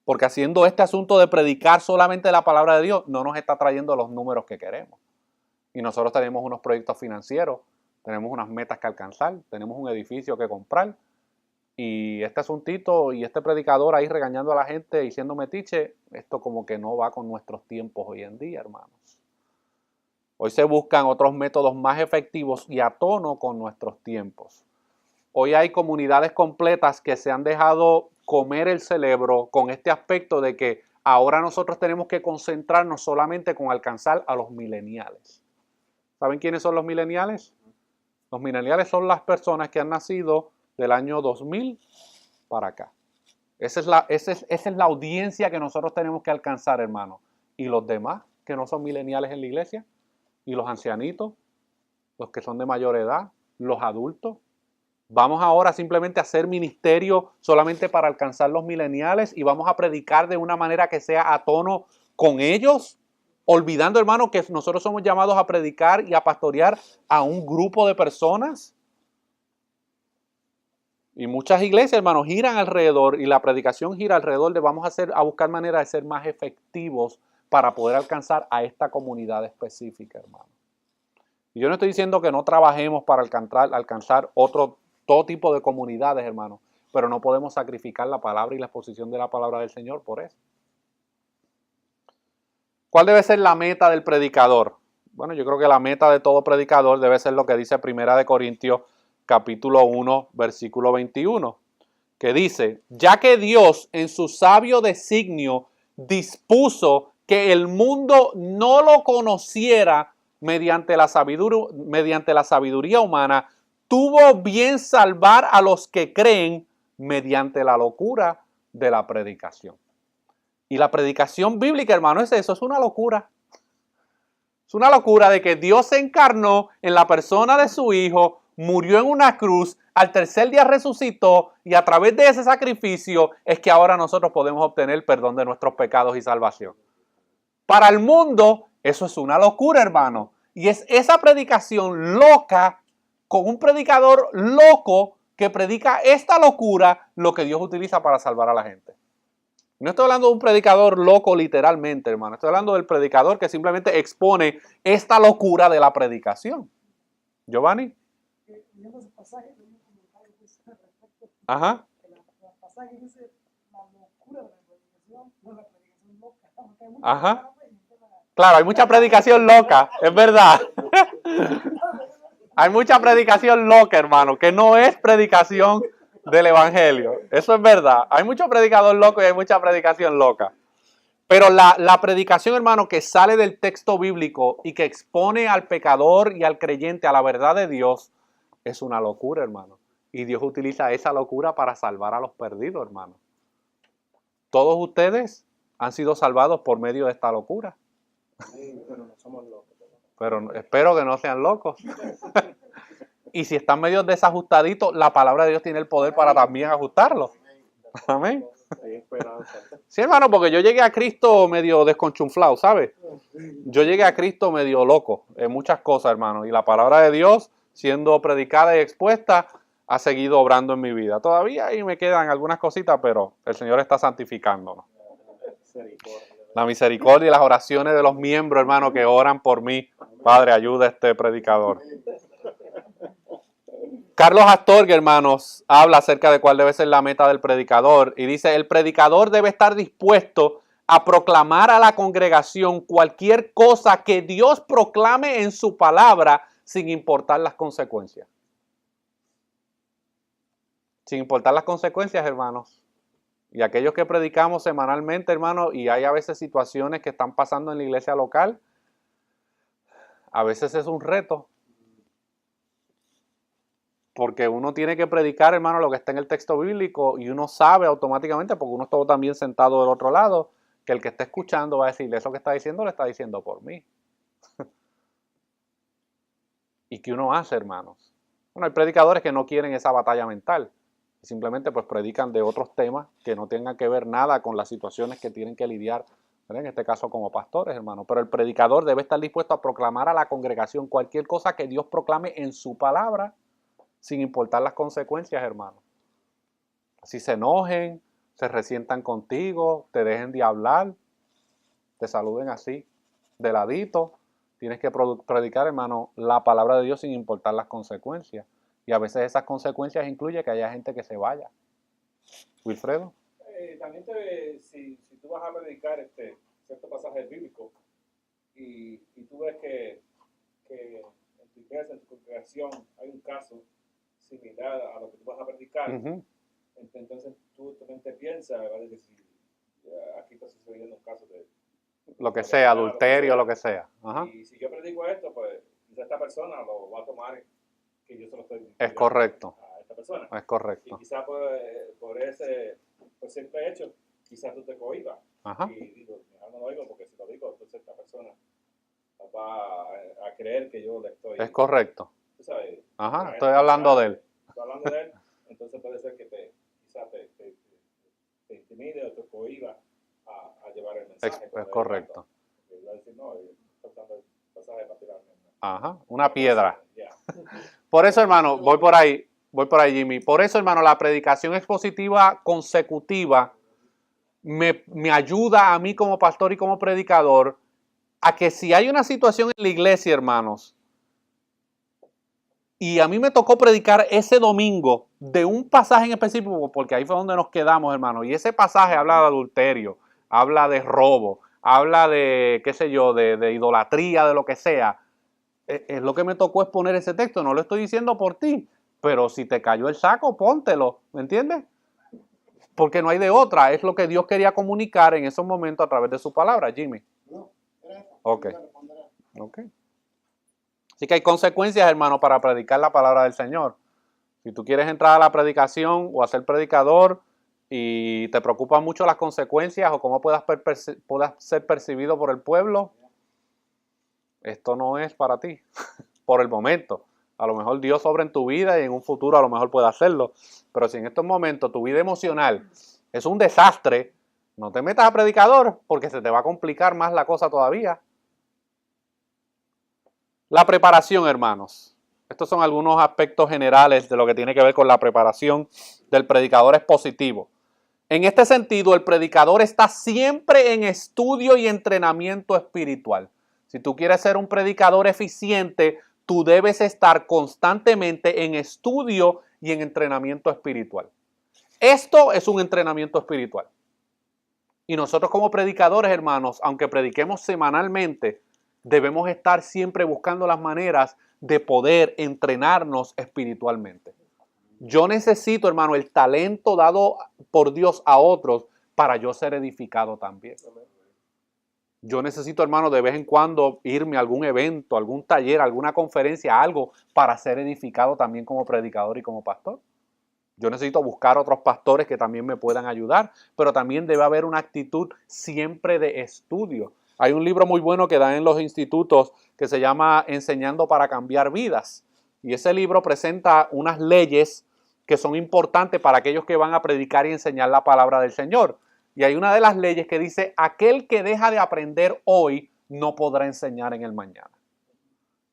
Porque haciendo este asunto de predicar solamente la palabra de Dios, no nos está trayendo los números que queremos. Y nosotros tenemos unos proyectos financieros, tenemos unas metas que alcanzar, tenemos un edificio que comprar. Y este asuntito y este predicador ahí regañando a la gente, diciendo metiche, esto como que no va con nuestros tiempos hoy en día, hermanos. Hoy se buscan otros métodos más efectivos y a tono con nuestros tiempos. Hoy hay comunidades completas que se han dejado comer el cerebro con este aspecto de que ahora nosotros tenemos que concentrarnos solamente con alcanzar a los millennials. ¿Saben quiénes son los millennials? Los millennials son las personas que han nacido del año 2000 para acá. Esa es la audiencia que nosotros tenemos que alcanzar, hermano. ¿Y los demás que no son millennials en la iglesia? ¿Y los ancianitos? ¿Los que son de mayor edad? ¿Los adultos? ¿Vamos ahora simplemente a hacer ministerio solamente para alcanzar los millennials y vamos a predicar de una manera que sea a tono con ellos? Olvidando, hermano, que nosotros somos llamados a predicar y a pastorear a un grupo de personas. Y muchas iglesias, hermanos, giran alrededor y la predicación gira alrededor de a buscar maneras de ser más efectivos para poder alcanzar a esta comunidad específica, hermano. Y yo no estoy diciendo que no trabajemos para alcanzar todo tipo de comunidades, hermano, pero no podemos sacrificar la palabra y la exposición de la palabra del Señor por eso. ¿Cuál debe ser la meta del predicador? Bueno, yo creo que la meta de todo predicador debe ser lo que dice 1 Corintios capítulo 1, versículo 21, que dice, ya que Dios en su sabio designio dispuso que el mundo no lo conociera mediante la sabiduría humana, tuvo bien salvar a los que creen mediante la locura de la predicación. Y la predicación bíblica, hermano, es eso, es una locura. Es una locura de que Dios se encarnó en la persona de su Hijo, murió en una cruz, al tercer día resucitó y a través de ese sacrificio es que ahora nosotros podemos obtener el perdón de nuestros pecados y salvación. Para el mundo eso es una locura, hermano. Y es esa predicación loca, con un predicador loco que predica esta locura, lo que Dios utiliza para salvar a la gente. No estoy hablando de un predicador loco literalmente, hermano. Estoy hablando del predicador que simplemente expone esta locura de la predicación. Giovanni. Viendo ese pasaje, tengo un comentario respecto. Ajá. El pasaje dice la locura de la predicación, no la predicación loca. Porque hay mucha Ajá. palabra y Claro, hay mucha predicación loca, es verdad. Hay mucha predicación loca, hermano, que no es predicación del evangelio. Eso es verdad. Hay mucho predicador loco y hay mucha predicación loca. Pero la predicación, hermano, que sale del texto bíblico y que expone al pecador y al creyente a la verdad de Dios, es una locura, hermano. Y Dios utiliza esa locura para salvar a los perdidos, hermano. Todos ustedes han sido salvados por medio de esta locura. Pero no somos locos. Pero espero que no sean locos. Y si están medio desajustaditos, la palabra de Dios tiene el poder para también ajustarlos. Amén. Hay esperanza. Sí, hermano, porque yo llegué a Cristo medio desconchunflado, ¿sabes? Yo llegué a Cristo medio loco en muchas cosas, hermano. Y la palabra de Dios, siendo predicada y expuesta, ha seguido obrando en mi vida. Todavía ahí me quedan algunas cositas, pero el Señor está santificándonos. La misericordia y las oraciones de los miembros, hermano, que oran por mí. Padre, ayuda a este predicador. Carlos Astorga, hermanos, habla acerca de cuál debe ser la meta del predicador y dice, el predicador debe estar dispuesto a proclamar a la congregación cualquier cosa que Dios proclame en su palabra sin importar las consecuencias. Sin importar las consecuencias, hermanos. Y aquellos que predicamos semanalmente, hermanos, y hay a veces situaciones que están pasando en la iglesia local, a veces es un reto. Porque uno tiene que predicar, hermano, lo que está en el texto bíblico y uno sabe automáticamente, porque uno está también sentado del otro lado, que el que está escuchando va a decirle, eso que está diciendo lo está diciendo por mí. ¿Y qué uno hace, hermanos? Bueno, hay predicadores que no quieren esa batalla mental. Simplemente pues predican de otros temas que no tengan que ver nada con las situaciones que tienen que lidiar, ¿verdad? En este caso como pastores, hermano. Pero el predicador debe estar dispuesto a proclamar a la congregación cualquier cosa que Dios proclame en su palabra, sin importar las consecuencias, hermano. Si se enojen, se resientan contigo, te dejen de hablar, te saluden así, de ladito. Tienes que predicar, hermano, la palabra de Dios sin importar las consecuencias. Y a veces esas consecuencias incluyen que haya gente que se vaya. Wilfredo. También si tú vas a predicar cierto pasaje bíblico y tú ves que en tu iglesia, en tu congregación, hay un caso similar a lo que tú vas a predicar, entonces tú también te piensas, ¿verdad? Que si aquí está sucediendo un caso de lo que sea, adulterio, lo que sea. Ajá. Y si yo predico esto, pues quizá esta persona lo va a tomar que yo se lo estoy diciendo Es correcto. a esta persona. Es correcto. Y quizá por simple hecho, quizás tú te cohibas. Ajá. Y digo, mejor no lo digo porque si lo digo, entonces esta persona va a creer que yo le estoy... Es correcto. ¿Tú sabes? Ajá, estoy hablando de él. Estoy hablando de él, entonces puede ser que quizás te intimide o te cohiba a llevar el mensaje. Es correcto. Y va a decir, no, estoy tratando el pasaje para tirarme. Ajá, una piedra. Yeah. Por eso, hermano, voy por ahí. Voy por ahí, Jimmy. Por eso, hermano, la predicación expositiva consecutiva me ayuda a mí como pastor y como predicador a que si hay una situación en la iglesia, hermanos, y a mí me tocó predicar ese domingo de un pasaje en específico, porque ahí fue donde nos quedamos, hermano, y ese pasaje habla de adulterio, habla de robo, habla de, qué sé yo, de idolatría, de lo que sea. Es lo que me tocó exponer ese texto, no lo estoy diciendo por ti, pero si te cayó el saco, póntelo, ¿me entiendes? Porque no hay de otra, es lo que Dios quería comunicar en esos momentos a través de su palabra, Jimmy. No, era eso. Ok. Iba a responder a eso. Ok. Así que hay consecuencias, hermano, para predicar la palabra del Señor. Si tú quieres entrar a la predicación o a ser predicador y te preocupan mucho las consecuencias o cómo puedas ser percibido por el pueblo, esto no es para ti, por el momento. A lo mejor Dios obra en tu vida y en un futuro a lo mejor puede hacerlo. Pero si en estos momentos tu vida emocional es un desastre, no te metas a predicador porque se te va a complicar más la cosa todavía. La preparación, hermanos. Estos son algunos aspectos generales de lo que tiene que ver con la preparación del predicador expositivo. En este sentido, el predicador está siempre en estudio y entrenamiento espiritual. Si tú quieres ser un predicador eficiente, tú debes estar constantemente en estudio y en entrenamiento espiritual. Esto es un entrenamiento espiritual. Y nosotros como predicadores, hermanos, aunque prediquemos semanalmente, debemos estar siempre buscando las maneras de poder entrenarnos espiritualmente. Yo necesito, hermano, el talento dado por Dios a otros para yo ser edificado también. Yo necesito, hermano, de vez en cuando irme a algún evento, algún taller, alguna conferencia, algo para ser edificado también como predicador y como pastor. Yo necesito buscar otros pastores que también me puedan ayudar, pero también debe haber una actitud siempre de estudio. Hay un libro muy bueno que dan en los institutos que se llama Enseñando para cambiar vidas. Y ese libro presenta unas leyes que son importantes para aquellos que van a predicar y enseñar la palabra del Señor. Y hay una de las leyes que dice, aquel que deja de aprender hoy no podrá enseñar en el mañana.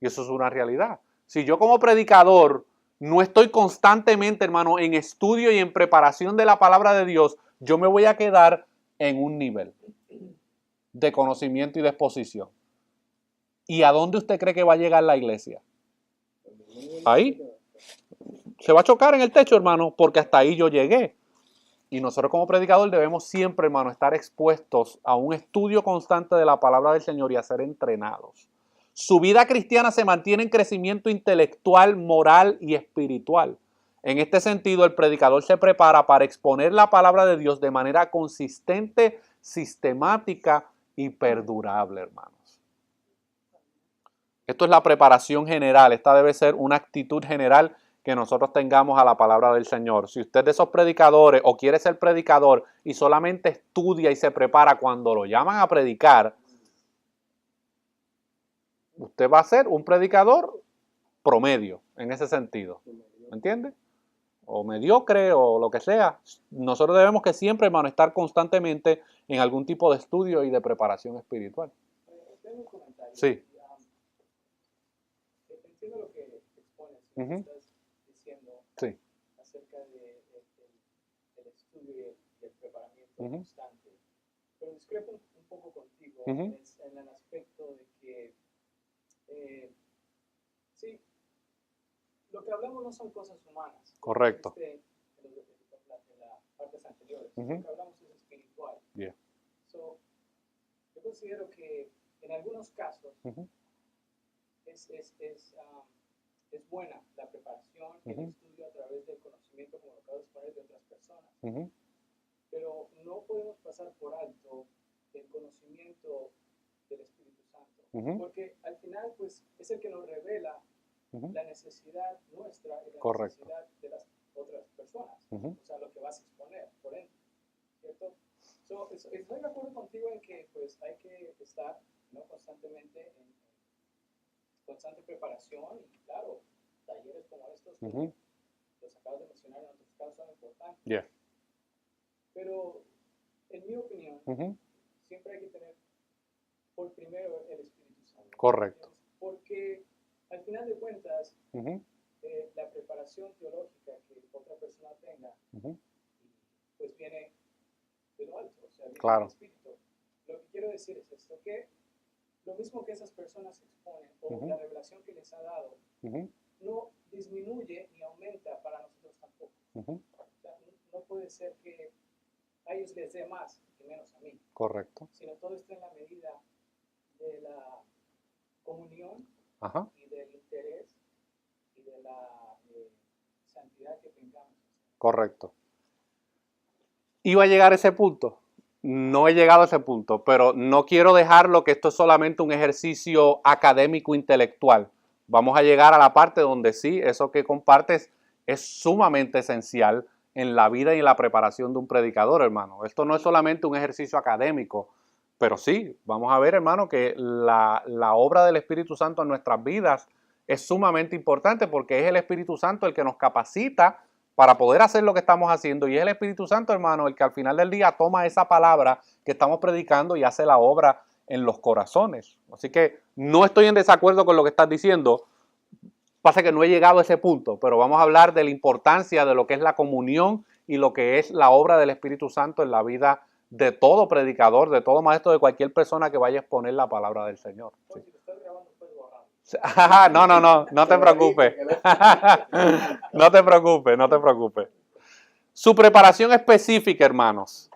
Y eso es una realidad. Si yo como predicador no estoy constantemente, hermano, en estudio y en preparación de la palabra de Dios, yo me voy a quedar en un nivel de conocimiento y de exposición. ¿Y a dónde usted cree que va a llegar la iglesia? Ahí. Se va a chocar en el techo, hermano, porque hasta ahí yo llegué. Y nosotros como predicador debemos siempre, hermano, estar expuestos a un estudio constante de la palabra del Señor y a ser entrenados. Su vida cristiana se mantiene en crecimiento intelectual, moral y espiritual. En este sentido, el predicador se prepara para exponer la palabra de Dios de manera consistente, sistemática y perdurable, hermanos. Esto es la preparación general. Esta debe ser una actitud general que nosotros tengamos a la palabra del Señor. Si usted es de esos predicadores o quiere ser predicador y solamente estudia y se prepara cuando lo llaman a predicar, usted va a ser un predicador promedio en ese sentido. ¿Me entiende? O mediocre o lo que sea. Nosotros debemos que siempre, hermano, estar constantemente en algún tipo de estudio y de preparación espiritual. Tengo un comentario. Sí. Entiendo lo que expones, lo Ujú. que estás diciendo Sí. acerca del estudio y el preparamiento Ujú. constante. Pero discrepo un poco contigo Ujú. en el aspecto de que, sí, lo que hablamos no son cosas humanas. Correcto. En las partes anteriores. Ujú. Lo que hablamos es espiritual. Yeah. So, yo considero que en algunos casos Ujú. es buena la preparación, el Ujú. estudio a través del conocimiento, como lo acabo de exponer, de otras personas. Ujú. Pero no podemos pasar por alto el conocimiento del Espíritu Santo. Ujú. Porque al final, pues, es el que nos revela Ujú. la necesidad nuestra y la Correcto. necesidad de las otras personas. Ujú. O sea, lo que vas a exponer, por ende. ¿Cierto? Estoy de acuerdo contigo en que pues hay que estar, ¿no?, constantemente en constante preparación y claro, talleres como estos que Ujú. los acabas de mencionar en otros casos son importantes. Yeah. Pero en mi opinión, Ujú. siempre hay que tener por primero el Espíritu Santo. Correcto. Porque al final de cuentas, Ujú. la preparación teológica persona tenga, Ujú. pues viene de lo alto, o sea, viene Claro. del Espíritu. Lo que quiero decir es esto, que lo mismo que esas personas exponen, o Ujú. la revelación que les ha dado, Ujú. no disminuye ni aumenta para nosotros tampoco. Ujú. O sea, no puede ser que a ellos les dé más que menos a mí, Correcto. sino todo está en la medida de la comunión Ajá. y del interés y de la santidad que tengamos. Correcto. ¿Iba a llegar a ese punto? No he llegado a ese punto, pero no quiero dejarlo que esto es solamente un ejercicio académico intelectual. Vamos a llegar a la parte donde sí, eso que compartes es sumamente esencial en la vida y en la preparación de un predicador, hermano. Esto no es solamente un ejercicio académico, pero sí, vamos a ver, hermano, que la obra del Espíritu Santo en nuestras vidas es sumamente importante porque es el Espíritu Santo el que nos capacita para poder hacer lo que estamos haciendo, y es el Espíritu Santo, hermano, el que al final del día toma esa palabra que estamos predicando y hace la obra en los corazones. Así que no estoy en desacuerdo con lo que estás diciendo, pasa que no he llegado a ese punto, pero vamos a hablar de la importancia de lo que es la comunión y lo que es la obra del Espíritu Santo en la vida de todo predicador, de todo maestro, de cualquier persona que vaya a exponer la palabra del Señor. Oye, si lo estás grabando, puedes borrarlo. No te preocupes. No te preocupes, no te preocupes. Su preparación específica, hermanos.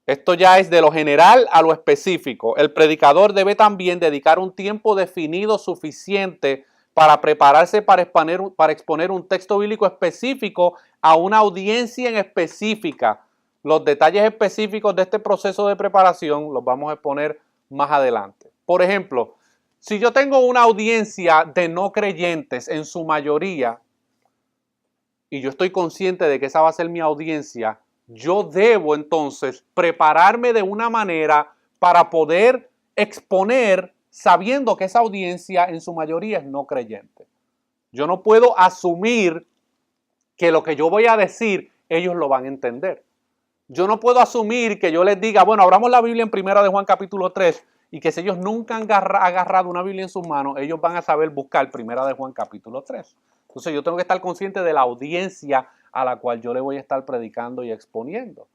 Esto ya es de lo general a lo específico. El predicador debe también dedicar un tiempo definido suficiente para prepararse para exponer un texto bíblico específico a una audiencia en específica. Los detalles específicos de este proceso de preparación los vamos a exponer más adelante. Por ejemplo, si yo tengo una audiencia de no creyentes en su mayoría, y yo estoy consciente de que esa va a ser mi audiencia, yo debo entonces prepararme de una manera para poder exponer sabiendo que esa audiencia en su mayoría es no creyente. Yo no puedo asumir que lo que yo voy a decir ellos lo van a entender. Yo no puedo asumir que yo les diga, bueno, abramos la Biblia en 1 de Juan capítulo 3 y que si ellos nunca han agarrado una Biblia en sus manos, ellos van a saber buscar 1 de Juan capítulo 3. Entonces yo tengo que estar consciente de la audiencia a la cual yo le voy a estar predicando y exponiendo.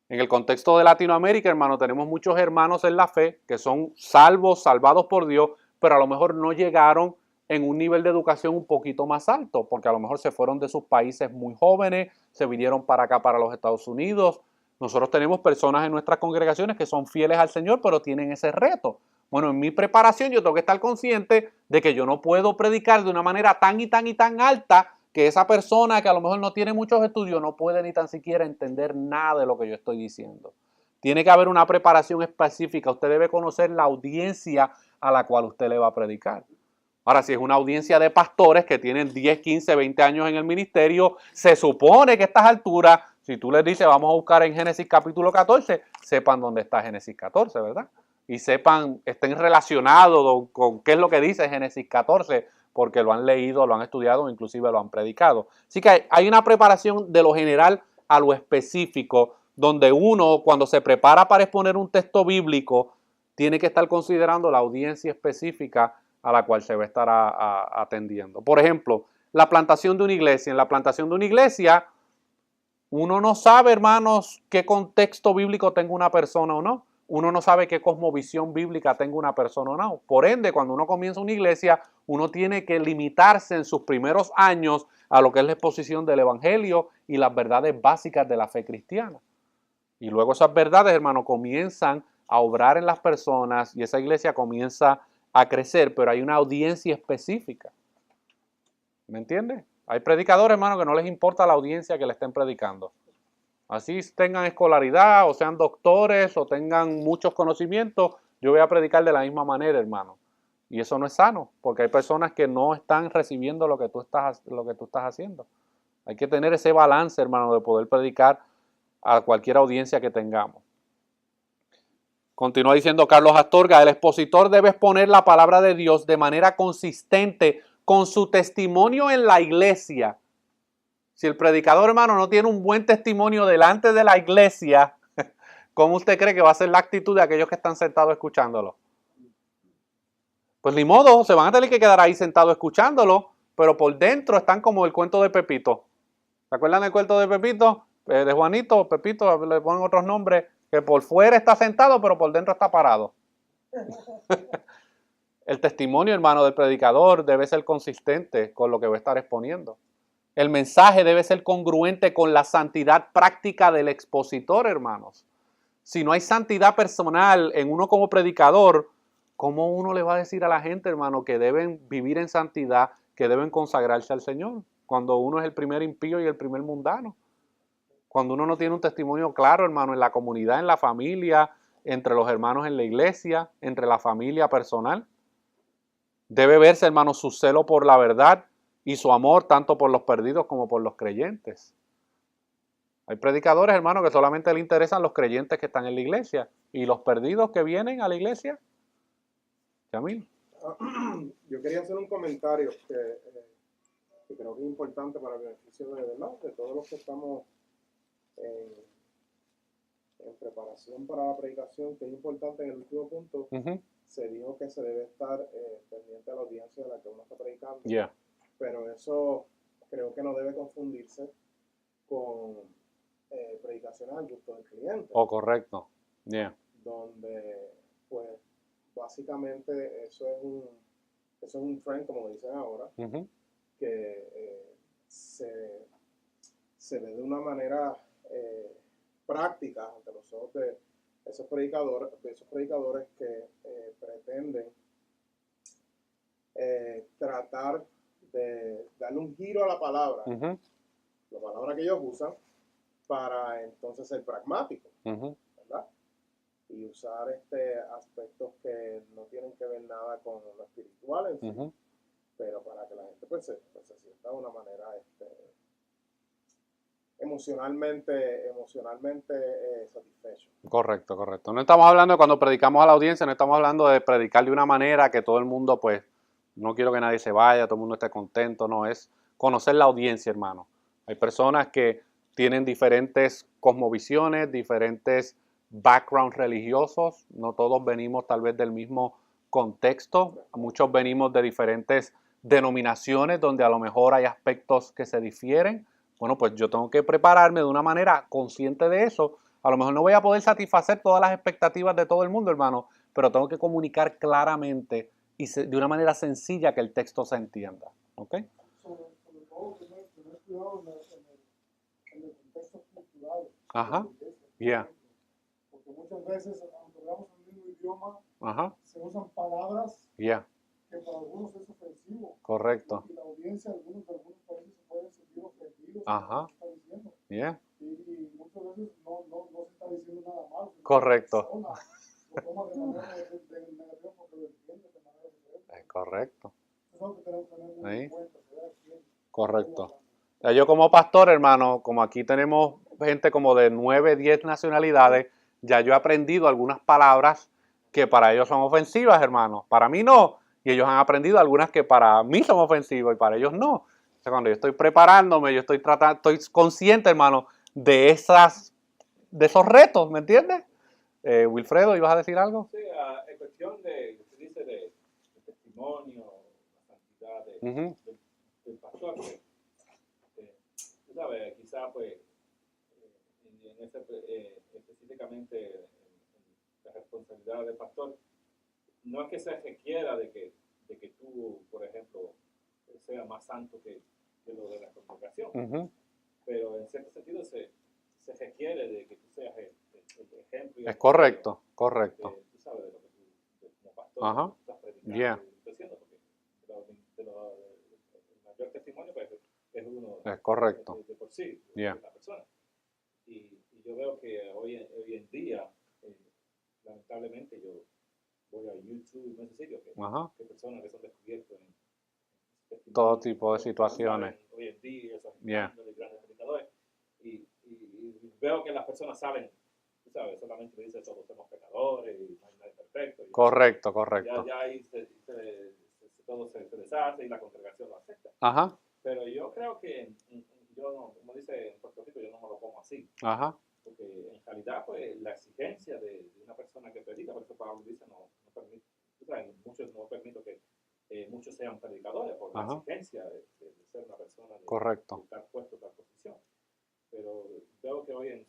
En el contexto de Latinoamérica, hermano, tenemos muchos hermanos en la fe que son salvos, salvados por Dios, pero a lo mejor no llegaron en un nivel de educación un poquito más alto, porque a lo mejor se fueron de sus países muy jóvenes, se vinieron para acá, para los Estados Unidos. Nosotros tenemos personas en nuestras congregaciones que son fieles al Señor, pero tienen ese reto. Bueno, en mi preparación yo tengo que estar consciente de que yo no puedo predicar de una manera tan y tan y tan alta que esa persona que a lo mejor no tiene muchos estudios no puede ni tan siquiera entender nada de lo que yo estoy diciendo. Tiene que haber una preparación específica. Usted debe conocer la audiencia a la cual usted le va a predicar. Ahora, si es una audiencia de pastores que tienen 10, 15, 20 años en el ministerio, se supone que a estas alturas, si tú les dices vamos a buscar en Génesis capítulo 14, sepan dónde está Génesis 14, ¿verdad? Y sepan, estén relacionados con qué es lo que dice Génesis 14, porque lo han leído, lo han estudiado, inclusive lo han predicado. Así que hay una preparación de lo general a lo específico, donde uno, cuando se prepara para exponer un texto bíblico, tiene que estar considerando la audiencia específica a la cual se va a estar atendiendo. Por ejemplo, la plantación de una iglesia. En la plantación de una iglesia, uno no sabe, hermanos, qué contexto bíblico tenga una persona o no. Uno no sabe qué cosmovisión bíblica tenga una persona o no. Por ende, cuando uno comienza una iglesia, uno tiene que limitarse en sus primeros años a lo que es la exposición del evangelio y las verdades básicas de la fe cristiana. Y luego esas verdades, hermano, comienzan a obrar en las personas y esa iglesia comienza a crecer, pero hay una audiencia específica. ¿Me entiendes? Hay predicadores, hermano, que no les importa la audiencia que le estén predicando. Así tengan escolaridad, o sean doctores, o tengan muchos conocimientos, yo voy a predicar de la misma manera, hermano. Y eso no es sano, porque hay personas que no están recibiendo lo que tú estás haciendo. Hay que tener ese balance, hermano, de poder predicar a cualquier audiencia que tengamos. Continúa diciendo Carlos Astorga, el expositor debe exponer la palabra de Dios de manera consistente con su testimonio en la iglesia. Si el predicador, hermano, no tiene un buen testimonio delante de la iglesia, ¿cómo usted cree que va a ser la actitud de aquellos que están sentados escuchándolo? Pues ni modo, se van a tener que quedar ahí sentados escuchándolo, pero por dentro están como el cuento de Pepito. ¿Se acuerdan del cuento de Pepito? De Juanito, Pepito, le ponen otros nombres, que por fuera está sentado, pero por dentro está parado. El testimonio, hermano, del predicador debe ser consistente con lo que va a estar exponiendo. El mensaje debe ser congruente con la santidad práctica del expositor, hermanos. Si no hay santidad personal en uno como predicador, ¿cómo uno le va a decir a la gente, hermano, que deben vivir en santidad, que deben consagrarse al Señor? Cuando uno es el primer impío y el primer mundano. Cuando uno no tiene un testimonio claro, hermano, en la comunidad, en la familia, entre los hermanos en la iglesia, entre la familia personal. Debe verse, hermano, su celo por la verdad y su amor tanto por los perdidos como por los creyentes. Hay predicadores, hermano, que solamente le interesan los creyentes que están en la iglesia. ¿Y los perdidos que vienen a la iglesia? Yamil. Yo quería hacer un comentario que creo que es importante para el beneficio de verdad de todos los que estamos en preparación para la predicación, que es importante en el último punto. Se dijo que se debe estar pendiente a la audiencia de la que uno está predicando. Yeah. Pero eso creo que no debe confundirse con predicaciones al gusto del cliente. Oh, correcto. Yeah. Donde, pues, básicamente eso es un trend, como dicen ahora, que se ve de una manera práctica ante los ojos de esos predicadores que pretenden tratar de darle un giro a la palabra, la palabra que ellos usan, para entonces ser pragmáticos, ¿verdad? Y usar aspectos que no tienen que ver nada con lo espiritual en sí, pero para que la gente pues se sienta de una manera emocionalmente satisfecho. Correcto, correcto. No estamos hablando de cuando predicamos a la audiencia, no estamos hablando de predicar de una manera que todo el mundo, pues, no quiero que nadie se vaya, todo el mundo esté contento, no, es conocer la audiencia, hermano. Hay personas que tienen diferentes cosmovisiones, diferentes backgrounds religiosos, no todos venimos tal vez del mismo contexto, muchos venimos de diferentes denominaciones donde a lo mejor hay aspectos que se difieren. Bueno, pues yo tengo que prepararme de una manera consciente de eso. A lo mejor no voy a poder satisfacer todas las expectativas de todo el mundo, hermano, pero tengo que comunicar claramente y de una manera sencilla que el texto se entienda. ¿Ok? Sobre todo tener cuidado en el contexto cultural. Ajá. Yeah. Porque muchas veces, aunque hablamos el mismo idioma, Ajá. se usan palabras Yeah. que para algunos es ofensivo. Correcto. Y la audiencia de algunos países se pueden sentir ofendidos Ajá. por lo que está diciendo. Yeah. Y muchas veces no se está diciendo nada malo. Correcto. La persona lo toma de manera negativa porque lo entiende de manera diferente. Es correcto. Eso es algo que tenemos que tener muy en cuenta. Correcto. Yo como pastor, hermano, como aquí tenemos gente como de 9, 10 nacionalidades, ya yo he aprendido algunas palabras que para ellos son ofensivas, hermano. Para mí no. Y ellos han aprendido algunas que para mí son ofensivas y para ellos no. O sea, cuando yo estoy preparándome, yo estoy consciente, hermano, de esos retos, ¿me entiendes? Wilfredo, ¿ibas a decir algo? Sí, en cuestión de, se dice, de testimonio, la santidad del pastor, pues, tú sabes, quizá pues específicamente en la responsabilidad del pastor, no es que se requiera de que tú, por ejemplo, seas más santo que lo de la congregación, pero en cierto sentido se requiere de que tú seas el ejemplo. Es correcto, correcto. Tú sabes de lo que tú como pastor estás predicando. Yeah. Diciendo, porque el mayor testimonio pues, es uno es correcto. de por sí, Yeah. de la persona. Y yo veo que hoy en día, lamentablemente, yo voy a YouTube, no sé sitio, que personas que son descubiertas en todo tipo de situaciones. Hoy en día, esos Yeah. grandes predicadores, y veo que las personas saben, tú sabes, solamente dicen todos somos pecadores y no hay nadie perfecto. Y Correcto, correcto. Ya ahí todo se deshace y la congregación lo acepta. Ajá. Pero yo creo que yo no, como dice en Puerto Rico, yo no me lo pongo así. Ajá. Porque en realidad, pues, la exigencia de una persona que predica, por eso Pablo dice, no permite, tú sabes, muchos no permito que muchos sean predicadores por la exigencia de ser una persona de correcto. tal puesto, tal posición. hoy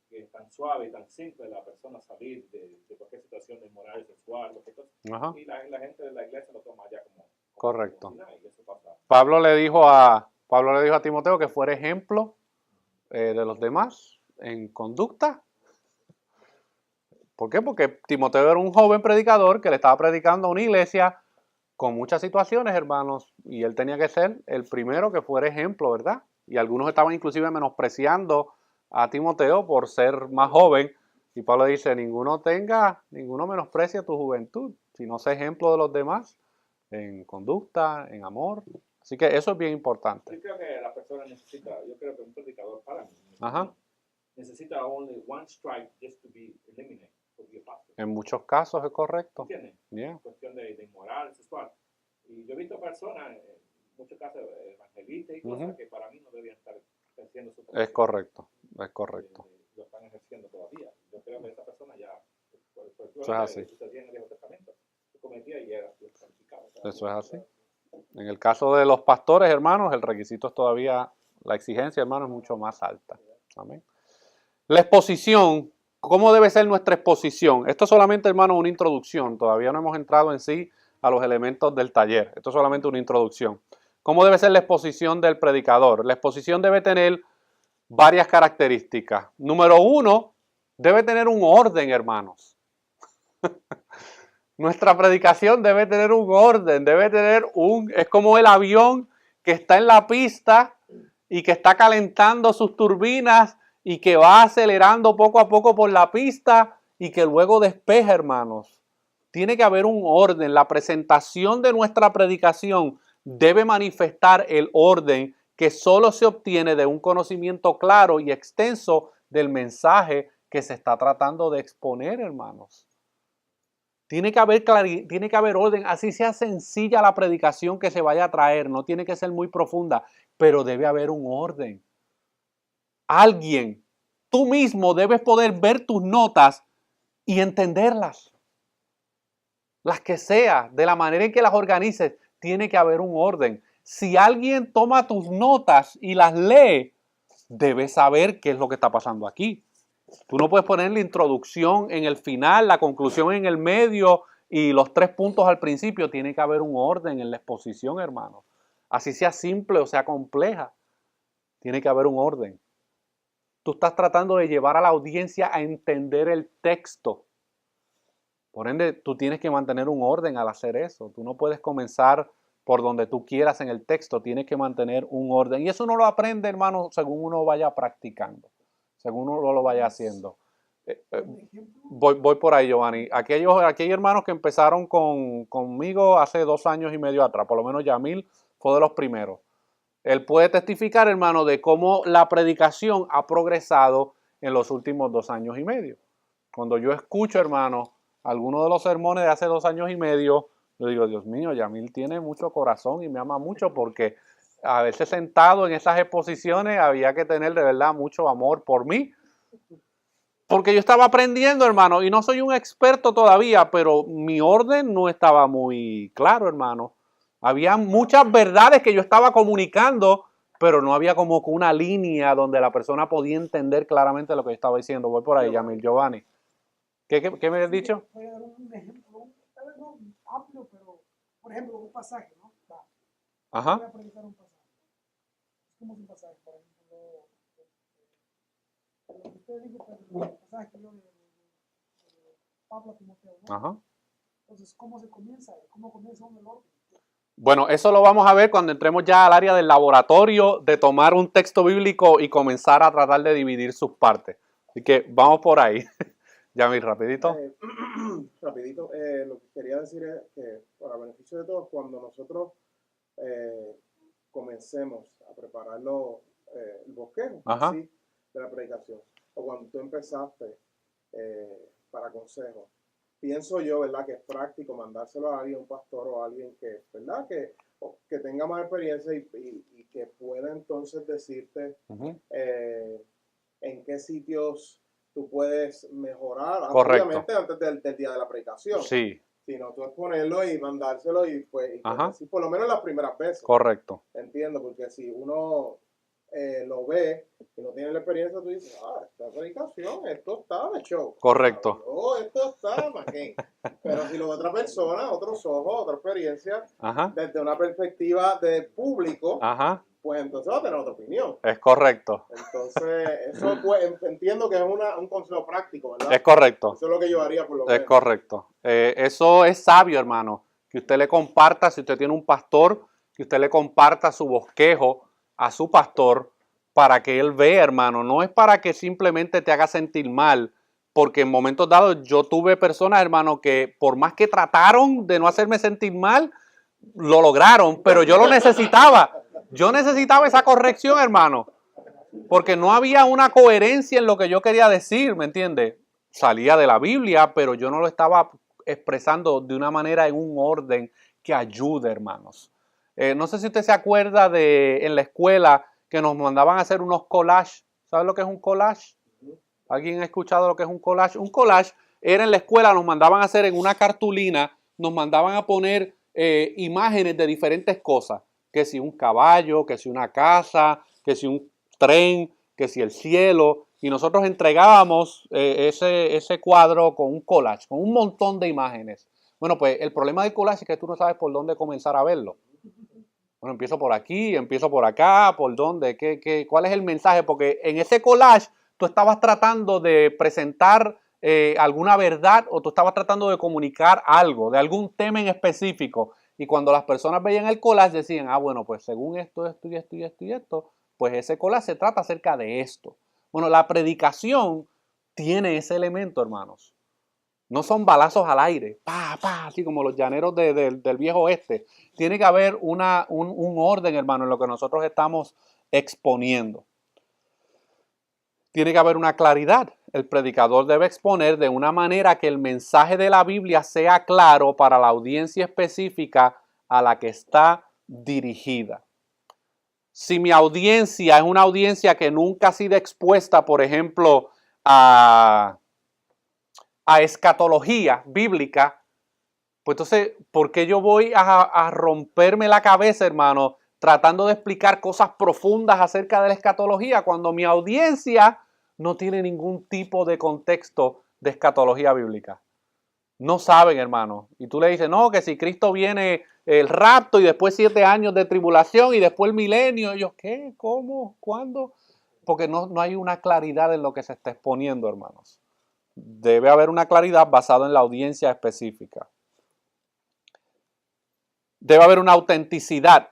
que es tan suave y tan simple la persona salir de cualquier situación de moral, sexual, cualquier cosa. Ajá. Y la gente de la iglesia lo toma ya como Correcto. y eso pasa. Pablo le dijo a Timoteo que fuera ejemplo de los demás en conducta. ¿Por qué? Porque Timoteo era un joven predicador que le estaba predicando a una iglesia con muchas situaciones, hermanos, y él tenía que ser el primero que fuera ejemplo, ¿verdad? Y algunos estaban inclusive menospreciando a Timoteo por ser más joven, y Pablo dice, ninguno menosprecia tu juventud, sino sé ejemplo de los demás en conducta, en amor. Así que eso es bien importante. Yo creo que la persona yo creo que un predicador para mí Ajá. necesita only one strike just to be eliminated. En muchos casos es correcto. ¿Entiendes? Yeah. Cuestión de inmoral, sexual. Y yo he visto personas, en muchos casos evangelistas y cosas que para mí no debían estar ejerciendo su profesión. Es correcto, es correcto. Lo están ejerciendo todavía. Yo creo que esa persona ya, Eso es así. sucedía en el Viejo Testamento, lo cometía y era calificado. Eso es así. En el caso de los pastores, hermanos, el requisito es todavía, la exigencia, hermanos, es mucho más alta. Amén. La exposición. ¿Cómo debe ser nuestra exposición? Esto es solamente, hermano, una introducción. Todavía no hemos entrado en sí a los elementos del taller. Esto es solamente una introducción. ¿Cómo debe ser la exposición del predicador? La exposición debe tener varias características. Número uno, debe tener un orden, hermanos. Nuestra predicación debe tener un orden, es como el avión que está en la pista y que está calentando sus turbinas y que va acelerando poco a poco por la pista y que luego despeja, hermanos. Tiene que haber un orden. La presentación de nuestra predicación debe manifestar el orden que solo se obtiene de un conocimiento claro y extenso del mensaje que se está tratando de exponer, hermanos. Tiene que haber orden, así sea sencilla la predicación que se vaya a traer, no tiene que ser muy profunda, pero debe haber un orden. Tú mismo debes poder ver tus notas y entenderlas. Las que sea, de la manera en que las organices, tiene que haber un orden. Si alguien toma tus notas y las lee, debes saber qué es lo que está pasando aquí. Tú no puedes poner la introducción en el final, la conclusión en el medio y los 3 puntos al principio. Tiene que haber un orden en la exposición, hermano. Así sea simple o sea compleja, tiene que haber un orden. Tú estás tratando de llevar a la audiencia a entender el texto. Por ende, tú tienes que mantener un orden al hacer eso. Tú no puedes comenzar por donde tú quieras en el texto. Tienes que mantener un orden. Y eso uno lo aprende, hermano, según uno vaya practicando. Según uno lo vaya haciendo. Voy por ahí, Giovanni. Aquellos hermanos que empezaron conmigo hace 2 años y medio atrás, por lo menos Yamil fue de los primeros. Él puede testificar, hermano, de cómo la predicación ha progresado en los últimos 2 años y medio. Cuando yo escucho, hermano, algunos de los sermones de hace 2 años y medio, yo digo, Dios mío, Yamil tiene mucho corazón y me ama mucho, porque a veces sentado en esas exposiciones había que tener de verdad mucho amor por mí. Porque yo estaba aprendiendo, hermano, y no soy un experto todavía, pero mi orden no estaba muy claro, hermano. Había muchas verdades que yo estaba comunicando, pero no había como una línea donde la persona podía entender claramente lo que yo estaba diciendo. Voy por ahí, Yamil, Giovanni. ¿Qué me has dicho? Voy a dar un ejemplo, tal vez no amplio, pero por ejemplo, un pasaje, ¿no? Ajá. Voy a predicar un pasaje. Es como un pasaje, por ejemplo, lo que usted dijo, el pasaje que yo de Pablo a Timoteo, ¿no? Ajá. Entonces, ¿cómo comienza el orden? Bueno, eso lo vamos a ver cuando entremos ya al área del laboratorio de tomar un texto bíblico y comenzar a tratar de dividir sus partes. Así que vamos por ahí. Yamil, rapidito. Rapidito, lo que quería decir es que para beneficio de todos, cuando nosotros comencemos a preparar el bosquejo ¿sí? de la predicación, o cuando tú empezaste para consejo, pienso yo, ¿verdad?, que es práctico mandárselo a alguien, un pastor o a alguien que, ¿verdad?, que tenga más experiencia y que pueda entonces decirte en qué sitios tú puedes mejorar, obviamente antes del día de la predicación. Sí. Sino tú exponerlo y mandárselo y pues decir, por lo menos las primeras veces. Correcto. Entiendo, porque si uno lo ve y no tiene la experiencia, tú dices, esta predicación, esto está de show. Correcto. Esto está maquén. Pero si lo ve otra persona, otros ojos, otra experiencia, Ajá. desde una perspectiva de público, Ajá. pues entonces va a tener otra opinión. Es correcto. Entonces, eso pues, entiendo que es un consejo práctico, ¿verdad? Es correcto. Eso es lo que yo haría por lo Es menos. correcto. Eso es sabio, hermano. Que usted le comparta, si usted tiene un pastor, que usted le comparta su bosquejo a su pastor para que él vea, hermano. No es para que simplemente te haga sentir mal, porque en momentos dados yo tuve personas, hermano, que por más que trataron de no hacerme sentir mal, lo lograron, pero yo lo necesitaba. Yo necesitaba esa corrección, hermano, porque no había una coherencia en lo que yo quería decir, ¿me entiende? Salía de la Biblia, pero yo no lo estaba expresando de una manera en un orden que ayude, hermanos. No sé si usted se acuerda de en la escuela que nos mandaban a hacer unos collages. ¿Sabe lo que es un collage? ¿Alguien ha escuchado lo que es un collage? Un collage era en la escuela, nos mandaban a hacer en una cartulina, nos mandaban a poner imágenes de diferentes cosas. Que si un caballo, que si una casa, que si un tren, que si el cielo. Y nosotros entregábamos ese cuadro con un collage, con un montón de imágenes. Bueno, pues el problema del collage es que tú no sabes por dónde comenzar a verlo. Bueno, empiezo por aquí, empiezo por acá, por dónde, cuál es el mensaje, porque en ese collage tú estabas tratando de presentar alguna verdad o tú estabas tratando de comunicar algo, de algún tema en específico. Y cuando las personas veían el collage decían, bueno, pues según esto, esto y esto y esto y esto, pues ese collage se trata acerca de esto. Bueno, la predicación tiene ese elemento, hermanos. No son balazos al aire, así como los llaneros del viejo oeste. Tiene que haber un orden, hermano, en lo que nosotros estamos exponiendo. Tiene que haber una claridad. El predicador debe exponer de una manera que el mensaje de la Biblia sea claro para la audiencia específica a la que está dirigida. Si mi audiencia es una audiencia que nunca ha sido expuesta, por ejemplo, a escatología bíblica, pues entonces, ¿por qué yo voy a romperme la cabeza, hermano, tratando de explicar cosas profundas acerca de la escatología cuando mi audiencia no tiene ningún tipo de contexto de escatología bíblica? No saben, hermano. Y tú le dices, no, que si Cristo viene el rapto y después 7 años de tribulación y después el milenio. Y ellos, ¿qué? ¿Cómo? ¿Cuándo? Porque no hay una claridad en lo que se está exponiendo, hermanos. Debe haber una claridad basada en la audiencia específica. Debe haber una autenticidad.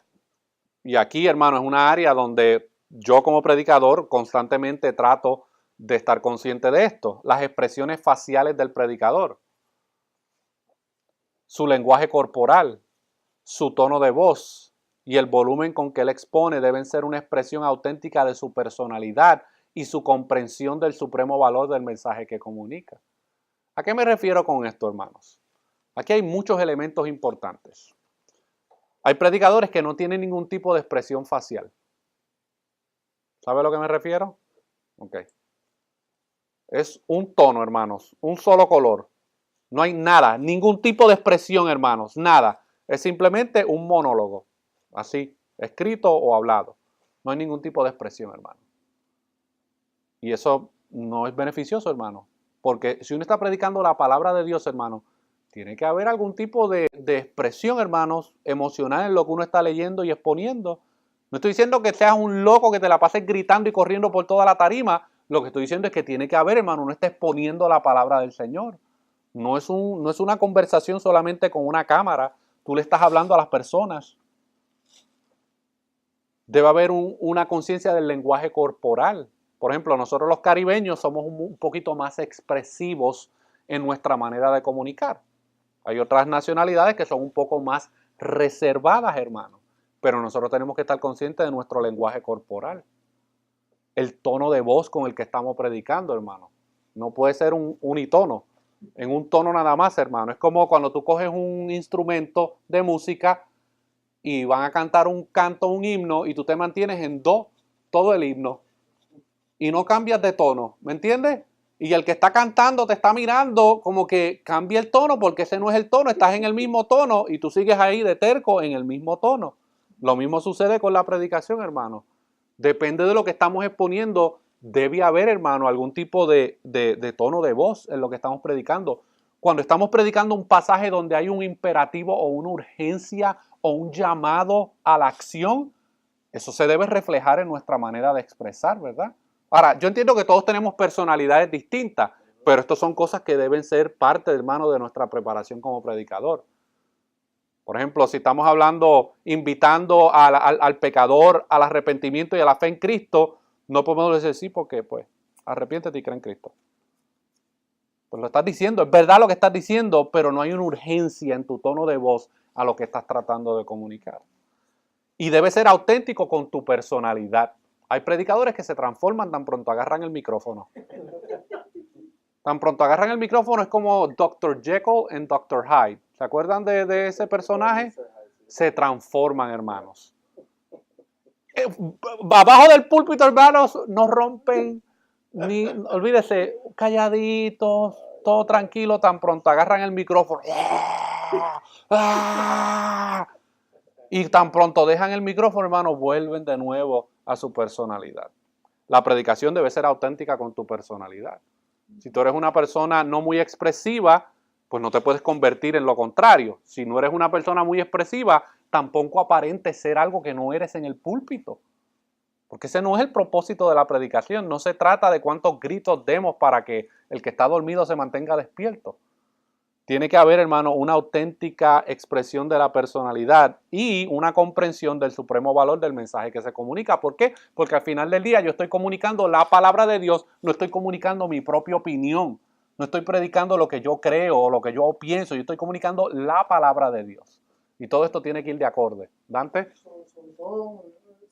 Y aquí, hermano, es una área donde yo como predicador constantemente trato de estar consciente de esto. Las expresiones faciales del predicador. Su lenguaje corporal, su tono de voz y el volumen con que él expone deben ser una expresión auténtica de su personalidad y su comprensión del supremo valor del mensaje que comunica. ¿A qué me refiero con esto, hermanos? Aquí hay muchos elementos importantes. Hay predicadores que no tienen ningún tipo de expresión facial. ¿Sabe a lo que me refiero? Ok. Es un tono, hermanos, un solo color. No hay nada, ningún tipo de expresión, hermanos, nada. Es simplemente un monólogo, así, escrito o hablado. No hay ningún tipo de expresión, hermano. Y eso no es beneficioso, hermano. Porque si uno está predicando la palabra de Dios, hermano, tiene que haber algún tipo de expresión, hermanos, emocional en lo que uno está leyendo y exponiendo. No estoy diciendo que seas un loco que te la pases gritando y corriendo por toda la tarima. Lo que estoy diciendo es que tiene que haber, hermano, uno está exponiendo la palabra del Señor. No es una conversación solamente con una cámara. Tú le estás hablando a las personas. Debe haber una conciencia del lenguaje corporal. Por ejemplo, nosotros los caribeños somos un poquito más expresivos en nuestra manera de comunicar. Hay otras nacionalidades que son un poco más reservadas, hermano. Pero nosotros tenemos que estar conscientes de nuestro lenguaje corporal. El tono de voz con el que estamos predicando, hermano. No puede ser un unitono. En un tono nada más, hermano. Es como cuando tú coges un instrumento de música y van a cantar un canto, un himno, y tú te mantienes en do todo el himno. Y no cambias de tono, ¿me entiendes? Y el que está cantando te está mirando como que cambia el tono porque ese no es el tono, estás en el mismo tono y tú sigues ahí de terco en el mismo tono. Lo mismo sucede con la predicación, hermano. Depende de lo que estamos exponiendo. Debe haber, hermano, algún tipo de tono de voz en lo que estamos predicando. Cuando estamos predicando un pasaje donde hay un imperativo o una urgencia o un llamado a la acción, eso se debe reflejar en nuestra manera de expresar, ¿verdad? Ahora, yo entiendo que todos tenemos personalidades distintas, pero estas son cosas que deben ser parte, hermano, de nuestra preparación como predicador. Por ejemplo, si estamos hablando, invitando al pecador al arrepentimiento y a la fe en Cristo, no podemos decir sí porque, pues, arrepiéntete y cree en Cristo. Pues lo estás diciendo, es verdad lo que estás diciendo, pero no hay una urgencia en tu tono de voz a lo que estás tratando de comunicar. Y debe ser auténtico con tu personalidad. Hay predicadores que se transforman tan pronto agarran el micrófono. Tan pronto agarran el micrófono es como Dr. Jekyll y Dr. Hyde. ¿Se acuerdan de ese personaje? Se transforman, hermanos. Abajo del púlpito, hermanos, no rompen ni, olvídese, calladitos, todo tranquilo, tan pronto agarran el micrófono. Y tan pronto dejan el micrófono, hermanos, vuelven de nuevo a su personalidad. La predicación debe ser auténtica con tu personalidad. Si tú eres una persona no muy expresiva, pues no te puedes convertir en lo contrario. Si no eres una persona muy expresiva, tampoco aparentes ser algo que no eres en el púlpito. Porque ese no es el propósito de la predicación. No se trata de cuántos gritos demos para que el que está dormido se mantenga despierto. Tiene que haber, hermano, una auténtica expresión de la personalidad y una comprensión del supremo valor del mensaje que se comunica. ¿Por qué? Porque al final del día yo estoy comunicando la palabra de Dios, no estoy comunicando mi propia opinión. No estoy predicando lo que yo creo o lo que yo pienso, yo estoy comunicando la palabra de Dios. Y todo esto tiene que ir de acorde. ¿Dante? Sobre todo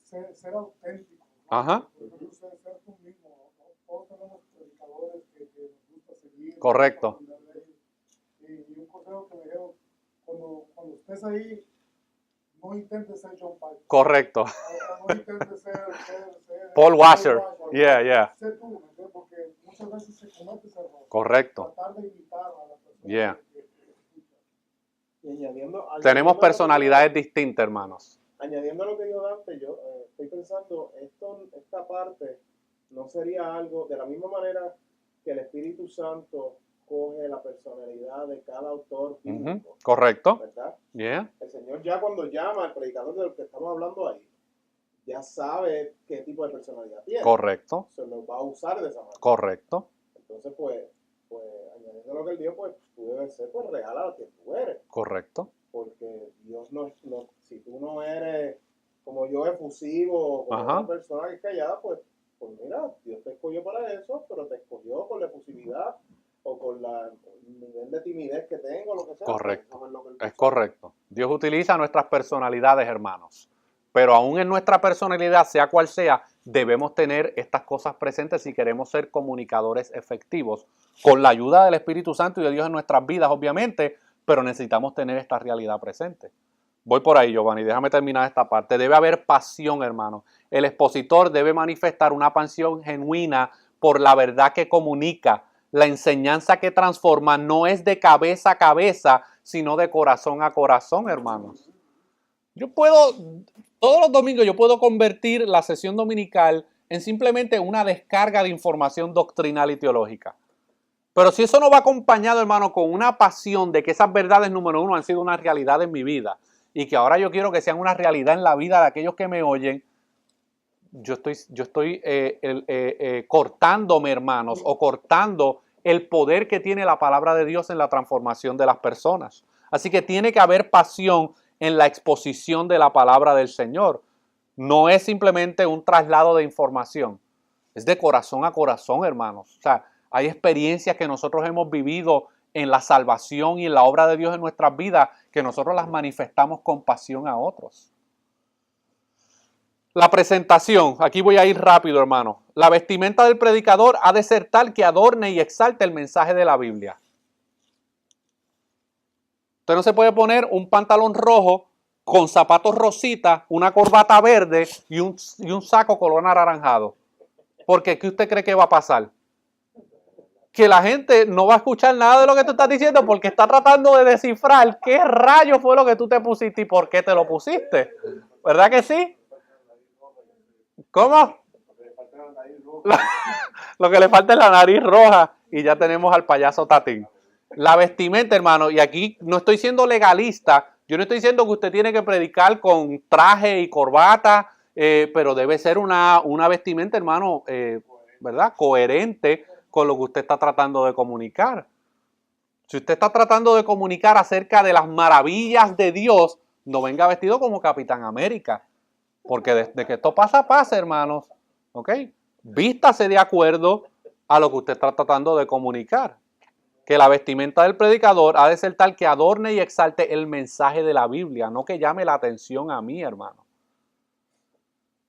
ser auténtico. Ajá. Ser tú mismo. Todos tenemos predicadores que nos gusta seguir. Correcto. Y un consejo que me dijeron, cuando estés ahí, no intentes ser John Piper. Correcto. No intentes ser Paul Washer. Yeah. Sé tú, ¿me entiendes? Porque muchas veces se comete ese error. Correcto. Tratar de imitar a la persona que escucha. Y añadiendo Tenemos personalidades distintas, hermanos. Añadiendo lo que dijo Dante, yo estoy pensando, esta parte no sería algo, de la misma manera que el Espíritu Santo coge la personalidad de cada autor bíblico. Correcto. ¿Verdad? Yeah. El Señor ya cuando llama al predicador del que estamos hablando ahí, ya sabe qué tipo de personalidad tiene. Correcto. Se lo va a usar de esa manera. Correcto. Entonces, pues añadiendo lo que él dijo, pues tú debes ser pues real a lo que tú eres. Correcto. Porque Dios no, si tú no eres como yo efusivo, como una persona que es callada, pues mira, Dios te escogió para eso, pero te escogió con la efusividad o con el nivel de timidez que tengo, lo que sea. Correcto. Es correcto. Dios utiliza nuestras personalidades, hermanos. Pero aún en nuestra personalidad, sea cual sea, debemos tener estas cosas presentes si queremos ser comunicadores efectivos. Con la ayuda del Espíritu Santo y de Dios en nuestras vidas, obviamente, pero necesitamos tener esta realidad presente. Voy por ahí, Giovanni, déjame terminar esta parte. Debe haber pasión, hermano. El expositor debe manifestar una pasión genuina por la verdad que comunica. La enseñanza que transforma no es de cabeza a cabeza, sino de corazón a corazón, hermanos. Todos los domingos yo puedo convertir la sesión dominical en simplemente una descarga de información doctrinal y teológica. Pero si eso no va acompañado, hermano, con una pasión de que esas verdades, número uno, han sido una realidad en mi vida y que ahora yo quiero que sean una realidad en la vida de aquellos que me oyen, yo estoy cortándome, hermanos, o cortando el poder que tiene la palabra de Dios en la transformación de las personas. Así que tiene que haber pasión en la exposición de la palabra del Señor. No es simplemente un traslado de información, es de corazón a corazón, hermanos. O sea, hay experiencias que nosotros hemos vivido en la salvación y en la obra de Dios en nuestras vidas que nosotros las manifestamos con pasión a otros. La presentación, aquí voy a ir rápido, hermano. La vestimenta del predicador ha de ser tal que adorne y exalte el mensaje de la Biblia. Usted no se puede poner un pantalón rojo con zapatos rositas, una corbata verde y un saco color anaranjado. Porque ¿qué usted cree que va a pasar? Que la gente no va a escuchar nada de lo que tú estás diciendo porque está tratando de descifrar qué rayos fue lo que tú te pusiste y por qué te lo pusiste. ¿Verdad que sí? ¿Cómo? Lo que le falta es la nariz roja y ya tenemos al payaso Tatín. La vestimenta, hermano, y aquí no estoy siendo legalista, yo no estoy diciendo que usted tiene que predicar con traje y corbata, pero debe ser una vestimenta, hermano, ¿verdad? Coherente con lo que usted está tratando de comunicar. Si usted está tratando de comunicar acerca de las maravillas de Dios, no venga vestido como Capitán América, porque desde que esto pasa, hermanos, ¿ok? Vístase de acuerdo a lo que usted está tratando de comunicar. Que la vestimenta del predicador ha de ser tal que adorne y exalte el mensaje de la Biblia, no que llame la atención a mí, hermano.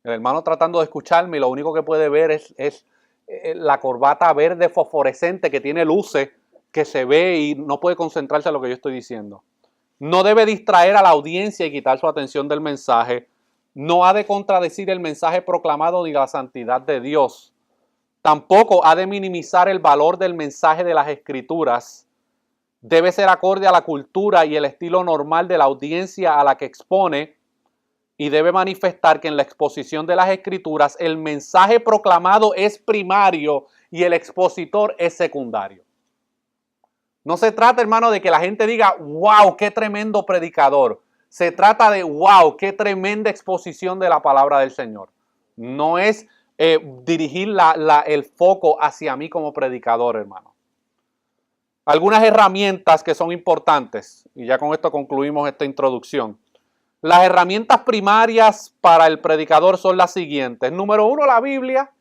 El hermano tratando de escucharme y lo único que puede ver es la corbata verde fosforescente que tiene luces, que se ve y no puede concentrarse en lo que yo estoy diciendo. No debe distraer a la audiencia y quitar su atención del mensaje. No ha de contradecir el mensaje proclamado ni la santidad de Dios. Tampoco ha de minimizar el valor del mensaje de las Escrituras. Debe ser acorde a la cultura y el estilo normal de la audiencia a la que expone y debe manifestar que en la exposición de las Escrituras el mensaje proclamado es primario y el expositor es secundario. No se trata, hermano, de que la gente diga, wow, qué tremendo predicador. Se trata de, wow, qué tremenda exposición de la palabra del Señor. No es dirigir el foco hacia mí como predicador, hermano. Algunas herramientas que son importantes, y ya con esto concluimos esta introducción. Las herramientas primarias para el predicador son las siguientes. Número 1, la Biblia.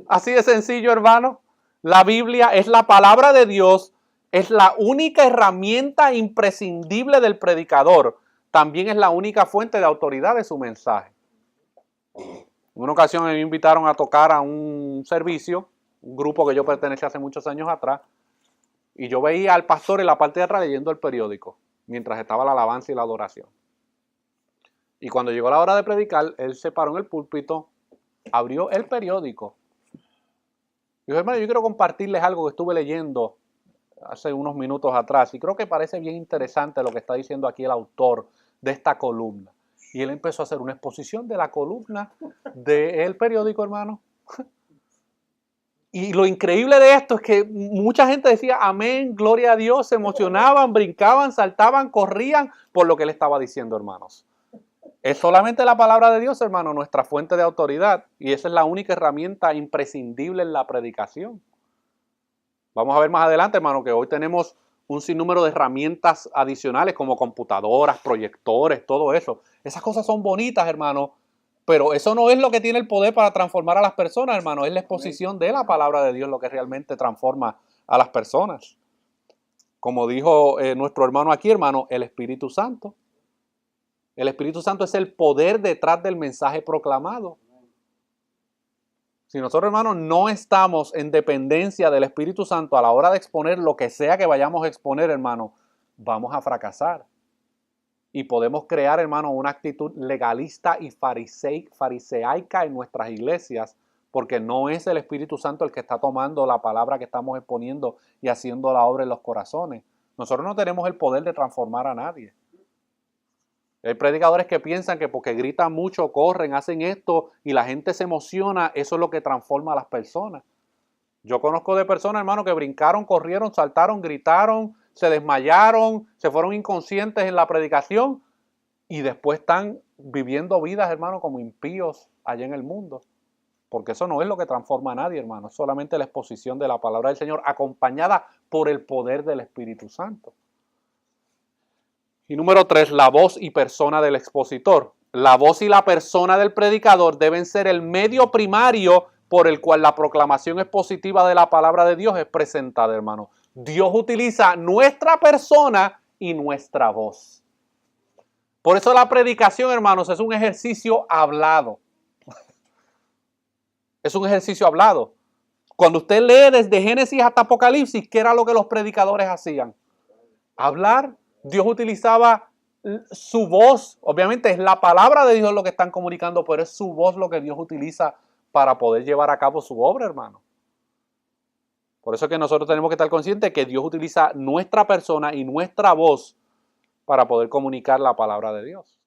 Así de sencillo, hermano. La Biblia es la palabra de Dios, es la única herramienta imprescindible del predicador. También es la única fuente de autoridad de su mensaje. En una ocasión me invitaron a tocar a un servicio, un grupo que yo pertenecía hace muchos años atrás, y yo veía al pastor en la parte de atrás leyendo el periódico, mientras estaba la alabanza y la adoración. Y cuando llegó la hora de predicar, él se paró en el púlpito, abrió el periódico. Y dijo, hermano, yo quiero compartirles algo que estuve leyendo hace unos minutos atrás, y creo que parece bien interesante lo que está diciendo aquí el autor de esta columna. Y él empezó a hacer una exposición de la columna del periódico, hermano. Y lo increíble de esto es que mucha gente decía, amén, gloria a Dios, se emocionaban, brincaban, saltaban, corrían por lo que él estaba diciendo, hermanos. Es solamente la palabra de Dios, hermano, nuestra fuente de autoridad. Y esa es la única herramienta imprescindible en la predicación. Vamos a ver más adelante, hermano, que hoy tenemos un sinnúmero de herramientas adicionales como computadoras, proyectores, todo eso. Esas cosas son bonitas, hermano, pero eso no es lo que tiene el poder para transformar a las personas, hermano. Es la exposición de la palabra de Dios lo que realmente transforma a las personas. Como dijo nuestro hermano aquí, hermano, el Espíritu Santo. El Espíritu Santo es el poder detrás del mensaje proclamado. Si nosotros, hermanos, no estamos en dependencia del Espíritu Santo a la hora de exponer lo que sea que vayamos a exponer, hermano, vamos a fracasar. Y podemos crear, hermano, una actitud legalista y fariseica en nuestras iglesias, porque no es el Espíritu Santo el que está tomando la palabra que estamos exponiendo y haciendo la obra en los corazones. Nosotros no tenemos el poder de transformar a nadie. Hay predicadores que piensan que porque gritan mucho, corren, hacen esto y la gente se emociona, eso es lo que transforma a las personas. Yo conozco de personas, hermano, que brincaron, corrieron, saltaron, gritaron, se desmayaron, se fueron inconscientes en la predicación y después están viviendo vidas, hermano, como impíos allá en el mundo. Porque eso no es lo que transforma a nadie, hermano. Es solamente la exposición de la palabra del Señor acompañada por el poder del Espíritu Santo. Y número 3, la voz y persona del expositor. La voz y la persona del predicador deben ser el medio primario por el cual la proclamación expositiva de la palabra de Dios es presentada, hermano. Dios utiliza nuestra persona y nuestra voz. Por eso la predicación, hermanos, es un ejercicio hablado. Es un ejercicio hablado. Cuando usted lee desde Génesis hasta Apocalipsis, ¿qué era lo que los predicadores hacían? Hablar. Dios utilizaba su voz. Obviamente es la palabra de Dios lo que están comunicando, pero es su voz lo que Dios utiliza para poder llevar a cabo su obra, hermano. Por eso es que nosotros tenemos que estar conscientes que Dios utiliza nuestra persona y nuestra voz para poder comunicar la palabra de Dios.